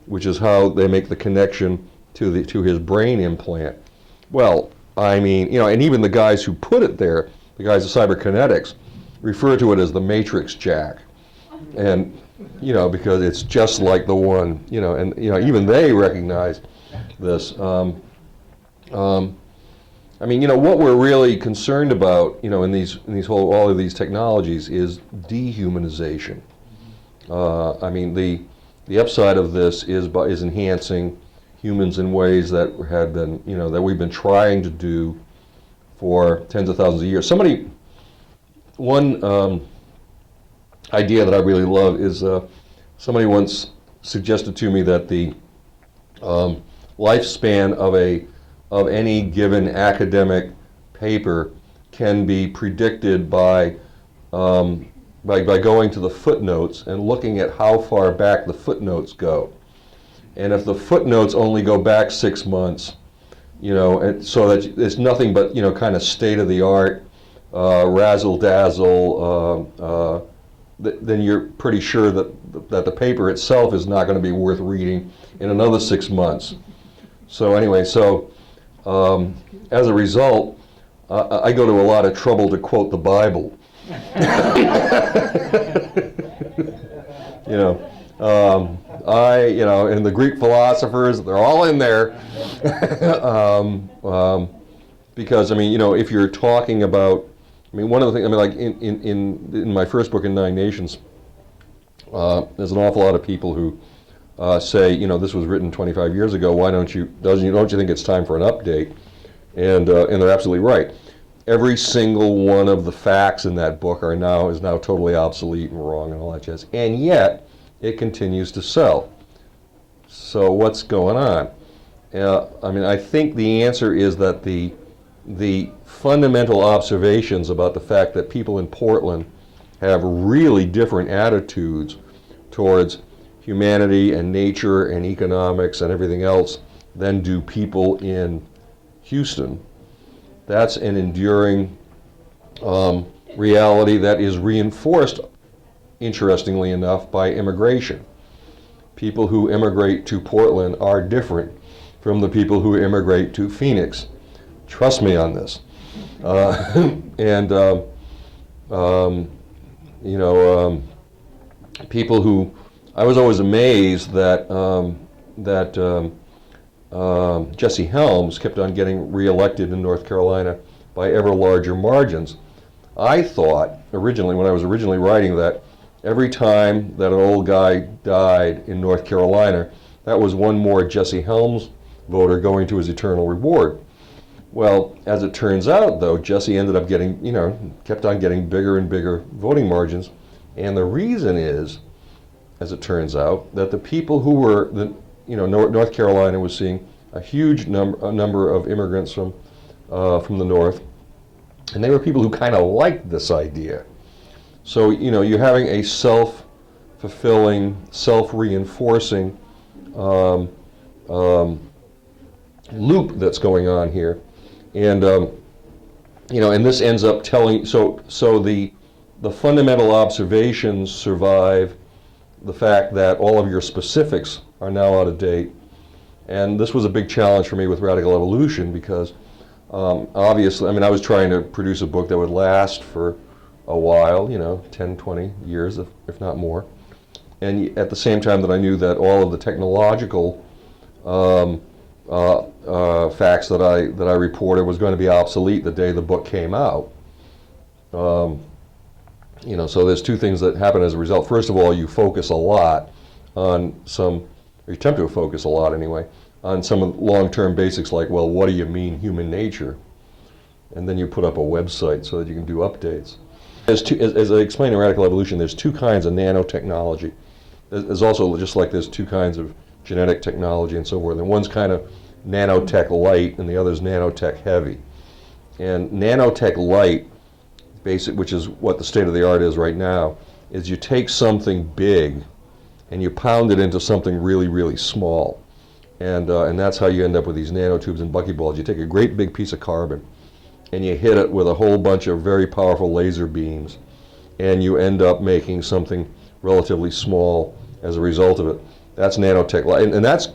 which is how they make the connection to his brain implant. Well, and even the guys who put it there, the guys at Cyberkinetics, refer to it as the Matrix Jack. And, because it's just like the one, and, even they recognize this. I mean, what we're really concerned about, in all of these technologies is dehumanization. I mean, the upside of this is enhancing humans in ways that had been, that we've been trying to do for tens of thousands of years. One idea that I really love is somebody once suggested to me that the lifespan of any given academic paper can be predicted by going to the footnotes and looking at how far back the footnotes go. And if the footnotes only go back 6 months, and so that it's nothing but, kind of state-of-the-art, razzle-dazzle, then you're pretty sure that the paper itself is not going to be worth reading in another 6 months. So anyway, as a result, I go to a lot of trouble to quote the Bible. And the Greek philosophers, they're all in there. Because, if you're talking about, one of the things, like in my first book, In 9 Nations, there's an awful lot of people who say, this was written 25 years ago, don't you think it's time for an update? And they're absolutely right. Every single one of the facts in that book is now totally obsolete and wrong and all that jazz. And yet, it continues to sell. So what's going on? I think the answer is that the fundamental observations about the fact that people in Portland have really different attitudes towards humanity and nature and economics and everything else than do people in Houston. That's an enduring reality that is reinforced, interestingly enough, by immigration. People who immigrate to Portland are different from the people who immigrate to Phoenix. Trust me on this. People who, I was always amazed that Jesse Helms kept on getting reelected in North Carolina by ever larger margins. I thought originally, when I was originally writing that, every time that an old guy died in North Carolina, that was one more Jesse Helms voter going to his eternal reward. Well, as it turns out, though, Jesse ended up getting, kept on getting bigger and bigger voting margins. And the reason is, as it turns out, that the people who were, North Carolina was seeing a huge number of immigrants from the north, and they were people who kind of liked this idea. So, you're having a self-fulfilling, self-reinforcing loop that's going on here. And, and this ends up telling, so the fundamental observations survive the fact that all of your specifics are now out of date. And this was a big challenge for me with radical evolution because obviously, I was trying to produce a book that would last for a while, 10, 20 years, if not more. And at the same time that I knew that all of the technological facts that I reported was going to be obsolete the day the book came out. So there's two things that happen as a result. First of all, you focus a lot on or you attempt to focus a lot anyway, on some of the long-term basics like, well, what do you mean human nature? And then you put up a website so that you can do updates. As I explained in Radical Evolution, there's two kinds of nanotechnology. There's also, just like there's two kinds of genetic technology and so forth, and one's kind of nanotech light and the other's nanotech heavy. And nanotech light, which is what the state of the art is right now, is you take something big and you pound it into something really, really small. And that's how you end up with these nanotubes and buckyballs. You take a great big piece of carbon and you hit it with a whole bunch of very powerful laser beams, and you end up making something relatively small as a result of it. That's nanotech light, and that's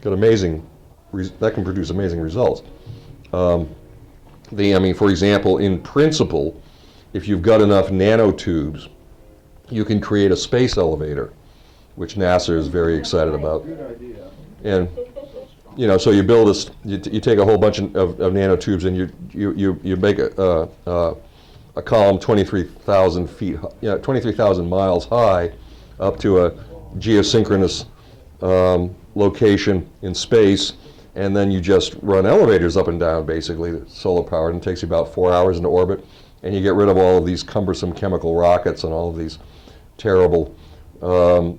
got that can produce amazing results. I mean, for example, in principle, if you've got enough nanotubes, you can create a space elevator, which NASA is very excited about. And so you build this, you take a whole bunch of nanotubes and you make a column 23,000 feet, 23,000 miles high, up to a geosynchronous location in space, and then you just run elevators up and down, basically, solar powered, and it takes you about 4 hours into orbit, and you get rid of all of these cumbersome chemical rockets and all of these terrible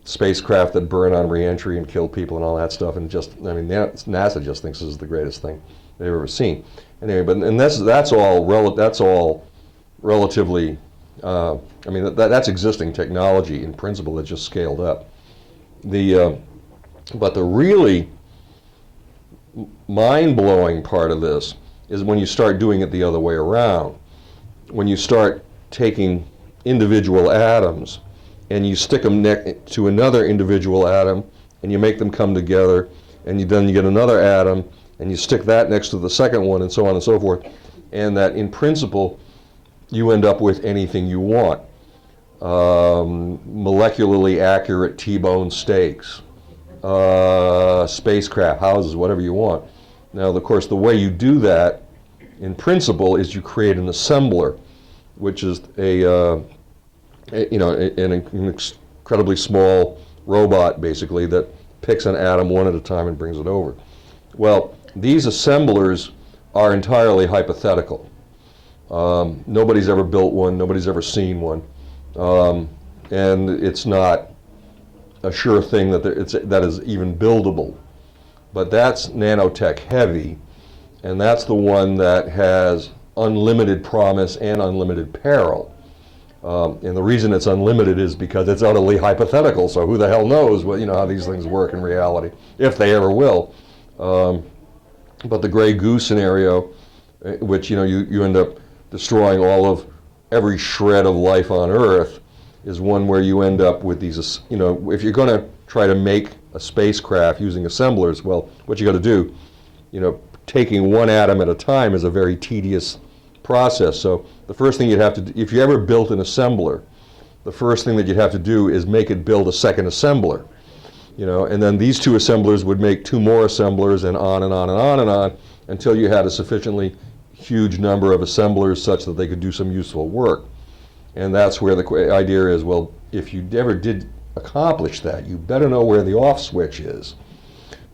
spacecraft that burn on reentry and kill people and all that stuff. And just, I mean, NASA just thinks this is the greatest thing they've ever seen. Anyway, but and that's all relatively. I mean, that's existing technology in principle that's just scaled up. But the really mind-blowing part of this is when you start doing it the other way around. When you start taking individual atoms and you stick them to another individual atom and you make them come together, and then you get another atom and you stick that next to the second one, and so on and so forth, and that in principle you end up with anything you want. Molecularly accurate T-bone steaks, spacecraft, houses, whatever you want. Now, of course, the way you do that in principle is you create an assembler, which is an incredibly small robot, basically, that picks an atom one at a time and brings it over. Well, these assemblers are entirely hypothetical. Nobody's ever built one, nobody's ever seen one, and it's not a sure thing that that is even buildable. But that's nanotech heavy, and that's the one that has unlimited promise and unlimited peril. And the reason it's unlimited is because it's utterly hypothetical, so who the hell knows how these things work in reality, if they ever will. But the gray goo scenario, which you end up destroying every shred of life on Earth, is one where you end up with these, if you're going to try to make a spacecraft using assemblers, well, what you got to do, taking one atom at a time is a very tedious process. So the first thing you'd have to do, if you ever built an assembler, the first thing that you'd have to do is make it build a second assembler, and then these two assemblers would make two more assemblers, and on and on and on and on, until you had a sufficiently huge number of assemblers such that they could do some useful work. And that's where the idea is, well, if you ever did accomplish that, you better know where the off switch is,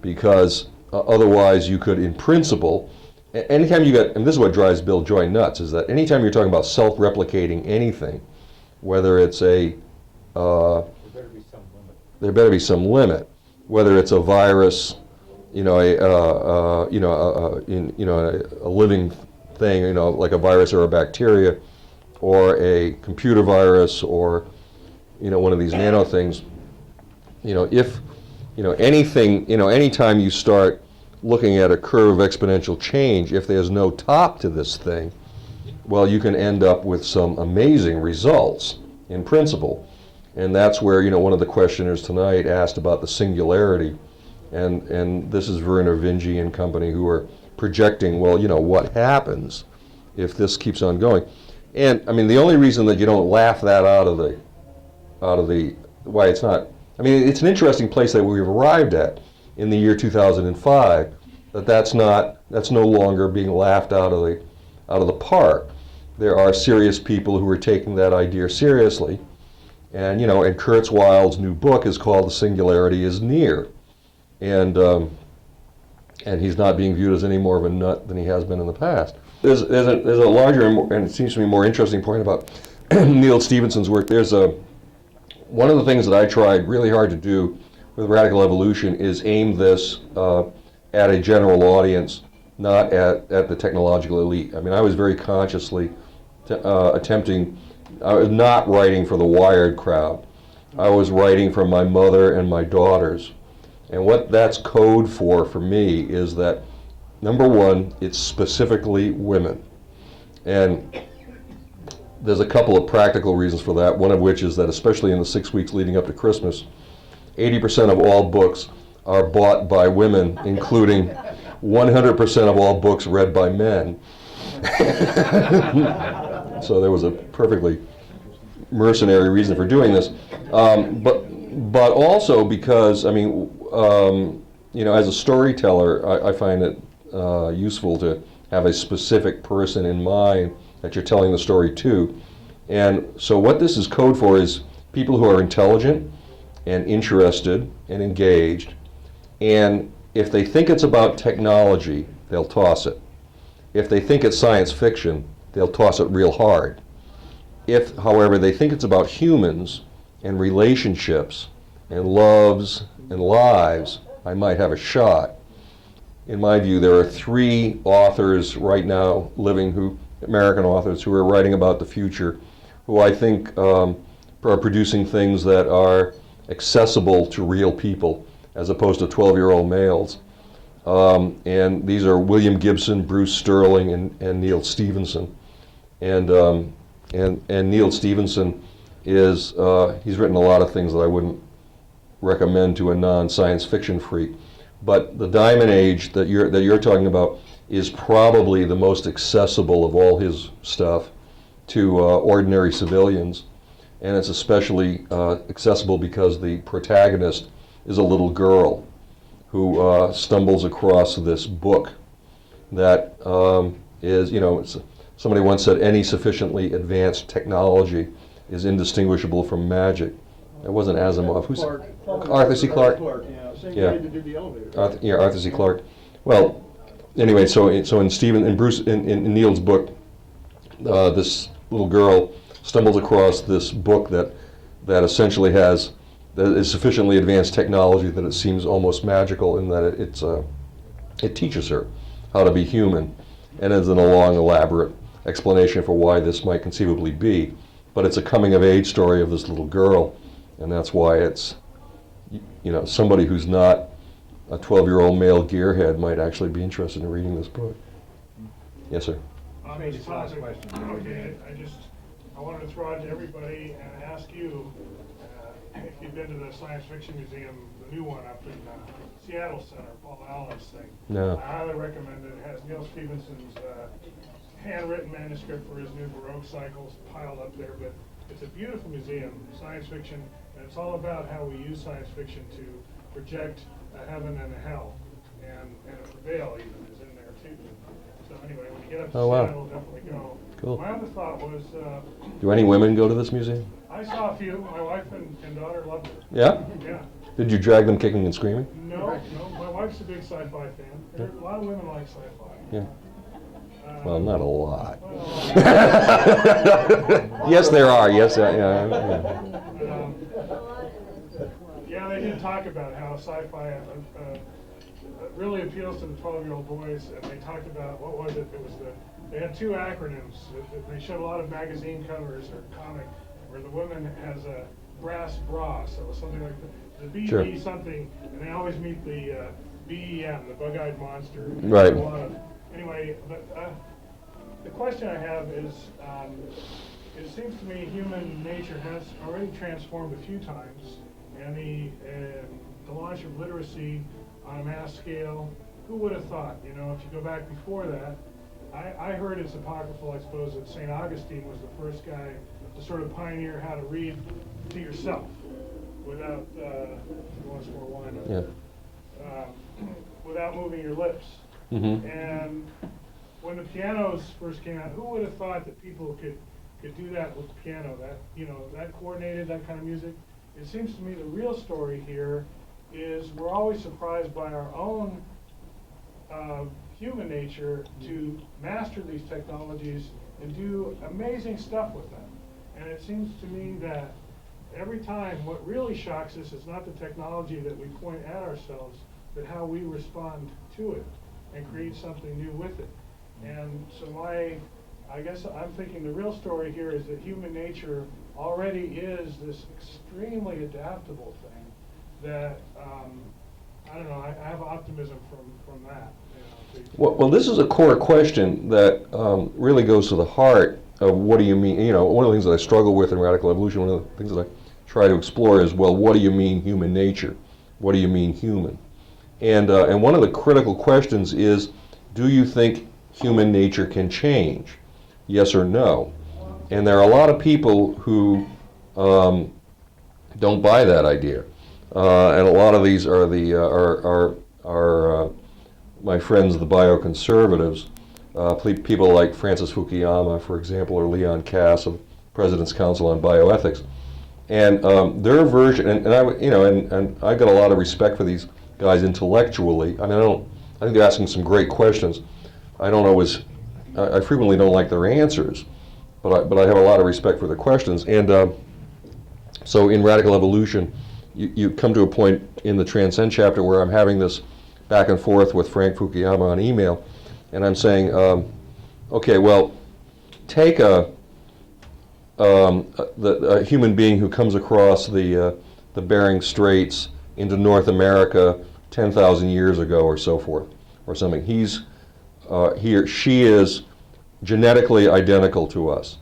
because otherwise you could, in principle, anytime you get, and this is what drives Bill Joy nuts, is that anytime you're talking about self-replicating anything, whether it's there better be some limit, whether it's a virus, a living thing, like a virus or a bacteria, or a computer virus, or one of these nano things. If anything, anytime you start looking at a curve of exponential change, if there's no top to this thing, well, you can end up with some amazing results in principle. And that's where, one of the questioners tonight asked about the singularity, and this is Werner Vinge and company who are projecting, well, what happens if this keeps on going. And I mean, the only reason that you don't laugh that out of the why it's not, I mean, it's an interesting place that we've arrived at in the year 2005, that's no longer being laughed out of the park. There are serious people who are taking that idea seriously, and and Kurzweil's new book is called "The Singularity is Near," and he's not being viewed as any more of a nut than he has been in the past. There's a larger and it seems to me more interesting point about Neil Stephenson's work. One of the things that I tried really hard to do with radical evolution is aim this at a general audience, not at the technological elite. I mean, I was very consciously attempting, I was not writing for the wired crowd. I was writing for my mother and my daughters. And what that's code for me is that, number one, it's specifically women. And there's a couple of practical reasons for that, one of which is that especially in the 6 weeks leading up to Christmas, 80% of all books are bought by women, including 100% of all books read by men. So there was a perfectly mercenary reason for doing this. But also because, I mean, you know, as a storyteller, I find it useful to have a specific person in mind that you're telling the story to. And so what this is code for is people who are intelligent and interested and engaged, and if they think it's about technology, they'll toss it. If they think it's science fiction, they'll toss it real hard. If, however, they think it's about humans and relationships and loves and lives, I might have a shot. In my view, there are 3 authors right now living, American authors, who are writing about the future, who I think are producing things that are accessible to real people, as opposed to 12-year-old males. And these are William Gibson, Bruce Sterling, and Neil Stephenson. And Neil Stephenson is, he's written a lot of things that I wouldn't recommend to a non-science fiction freak. But the Diamond Age that you're talking about is probably the most accessible of all his stuff to ordinary civilians. And it's especially accessible because the protagonist is a little girl who stumbles across this book that is, you know, somebody once said any sufficiently advanced technology is indistinguishable from magic. It wasn't Asimov. Who's Arthur C. Clarke? Same guy that did the elevator. Arthur C. Clarke. Well, anyway, so in Stephen and Bruce in Neil's book, this little girl stumbles across this book that essentially that is sufficiently advanced technology that it seems almost magical in that it teaches her how to be human, and is in a long, elaborate explanation for why this might conceivably be. But it's a coming-of-age story of this little girl, and that's why it's, you know, somebody who's not a 12-year-old male gearhead might actually be interested in reading this book. Yes, sir. On this topic, okay, I wanted to throw out to everybody and ask you if you've been to the Science Fiction Museum, the new one up in Seattle Center, Paul Allen's thing. No. I highly recommend it. It has Neil Stephenson's handwritten manuscript for his new Baroque cycles piled up there, but it's a beautiful museum, science fiction, and it's all about how we use science fiction to project a heaven and a hell, and a prevail even is in there too. So anyway, when you get up to Seattle, definitely go. Cool. My other thought was, Do any women go to this museum? I saw a few. My wife and daughter loved it. Yeah? Yeah. Did you drag them kicking and screaming? No. My wife's a big sci-fi fan. There are a lot of women like sci-fi. Yeah. Well, not a lot. Well, Yes, there are. Yes, yeah. yeah, they did talk about how sci-fi really appeals to the 12-year-old boys, and they talked about, what was it? They had 2 acronyms. They showed a lot of magazine covers or comic where the woman has a brass bra, so something like the BB Sure. something, and they always meet the BEM, the bug-eyed monster. Right. Anyway, but the question I have is, it seems to me human nature has already transformed a few times, and the launch of literacy on a mass scale, who would have thought? You know, if you go back before that, I heard it's apocryphal, I suppose, that St. Augustine was the first guy to sort of pioneer how to read to yourself without, who wants more wine? Yeah. Without moving your lips. Mm-hmm. And when the pianos first came out, who would have thought that people could do that with the piano? That, you know, that coordinated, that kind of music. It seems to me the real story here is we're always surprised by our own human nature to master these technologies and do amazing stuff with them. And it seems to me that every time what really shocks us is not the technology that we point at ourselves, but how we respond to it and create something new with it. And so I guess I'm thinking the real story here is that human nature already is this extremely adaptable thing that, I don't know, I have optimism from that. You know, Well, this is a core question that really goes to the heart of what do you mean, you know, one of the things that I struggle with in radical evolution, one of the things that I try to explore is, well, what do you mean human nature? What do you mean human? And one of the critical questions is, do you think human nature can change? Yes or no? And there are a lot of people who don't buy that idea. And a lot of these are my friends, the bioconservatives, people like Francis Fukuyama, for example, or Leon Kass of President's Council on Bioethics. And their version, and I got a lot of respect for these guys intellectually. I mean, I think they're asking some great questions. I frequently don't like their answers, but I have a lot of respect for their questions. And so in Radical Evolution, you come to a point in the Transcend chapter where I'm having this back and forth with Frank Fukuyama on email, and I'm saying, okay, well, take a human being who comes across the Bering Straits into North America 10,000 years ago or so forth, or something. He or she is genetically identical to us.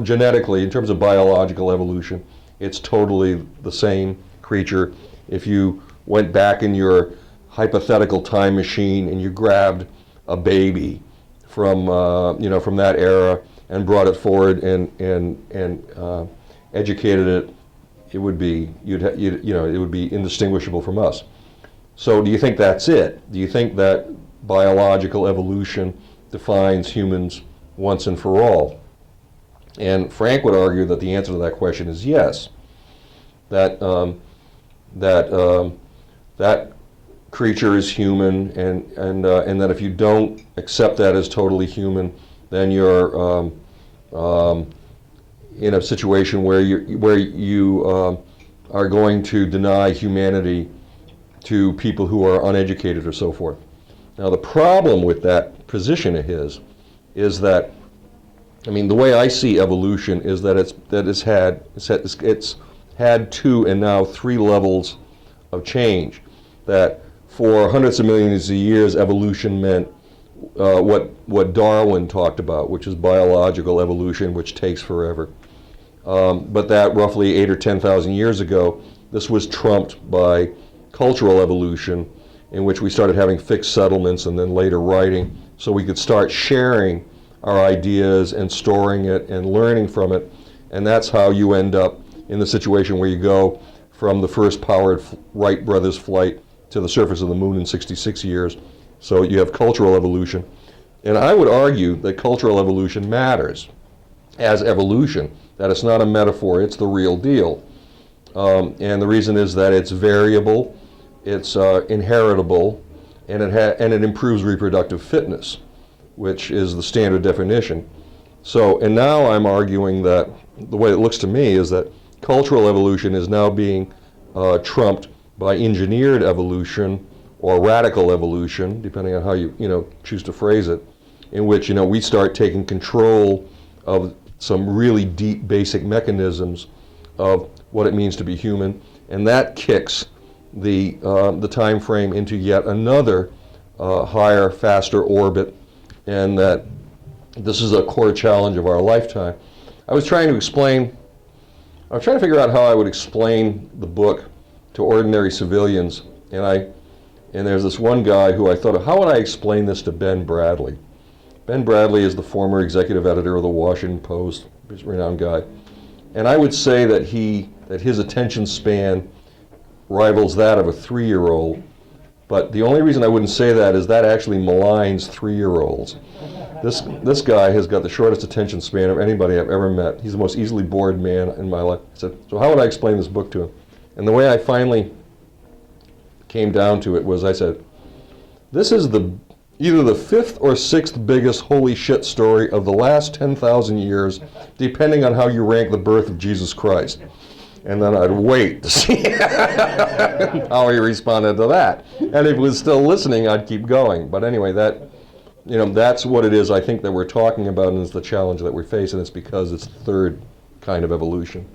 Genetically, in terms of biological evolution, it's totally the same creature. If you went back in your hypothetical time machine and you grabbed a baby from that era and brought it forward and educated it, it would be indistinguishable from us. So do you think that's it? Do you think that biological evolution defines humans once and for all? And Frank would argue that the answer to that question is yes. That creature is human, and that if you don't accept that as totally human, then you're in a situation where you are going to deny humanity to people who are uneducated or so forth. Now the problem with that position of his is that, I mean, the way I see evolution is that it's had 2 and now 3 levels of change. That for hundreds of millions of years, evolution meant what Darwin talked about, which is biological evolution, which takes forever. But that roughly 8 or 10,000 years ago, this was trumped by cultural evolution, in which we started having fixed settlements and then later writing, so we could start sharing our ideas and storing it and learning from it. And that's how you end up in the situation where you go from the first powered Wright brothers flight to the surface of the moon in 66 years. So you have cultural evolution. And I would argue that cultural evolution matters as evolution, that it's not a metaphor, it's the real deal. And the reason is that it's variable, it's inheritable, and it improves reproductive fitness, which is the standard definition. So, and now I'm arguing that the way it looks to me is that cultural evolution is now being trumped by engineered evolution or radical evolution, depending on how you choose to phrase it, in which we start taking control of some really deep basic mechanisms of what it means to be human, and that kicks the time frame into yet another higher, faster orbit, and that this is a core challenge of our lifetime. I was trying to figure out how I would explain the book to ordinary civilians, and there's this one guy who I thought, how would I explain this to Ben Bradley? Ben Bradley is the former executive editor of the Washington Post, he's a renowned guy, and I would say that his attention span rivals that of a 3-year-old, but the only reason I wouldn't say that is that actually maligns 3-year-olds. This guy has got the shortest attention span of anybody I've ever met. He's the most easily bored man in my life. I said, so how would I explain this book to him? And the way I finally came down to it was, I said, this is either the 5th or 6th biggest holy shit story of the last 10,000 years, depending on how you rank the birth of Jesus Christ. And then I'd wait to see how he responded to that. And if he was still listening, I'd keep going. But anyway, that's what it is, I think, that we're talking about, and it's the challenge that we face, and it's because it's the 3rd kind of evolution.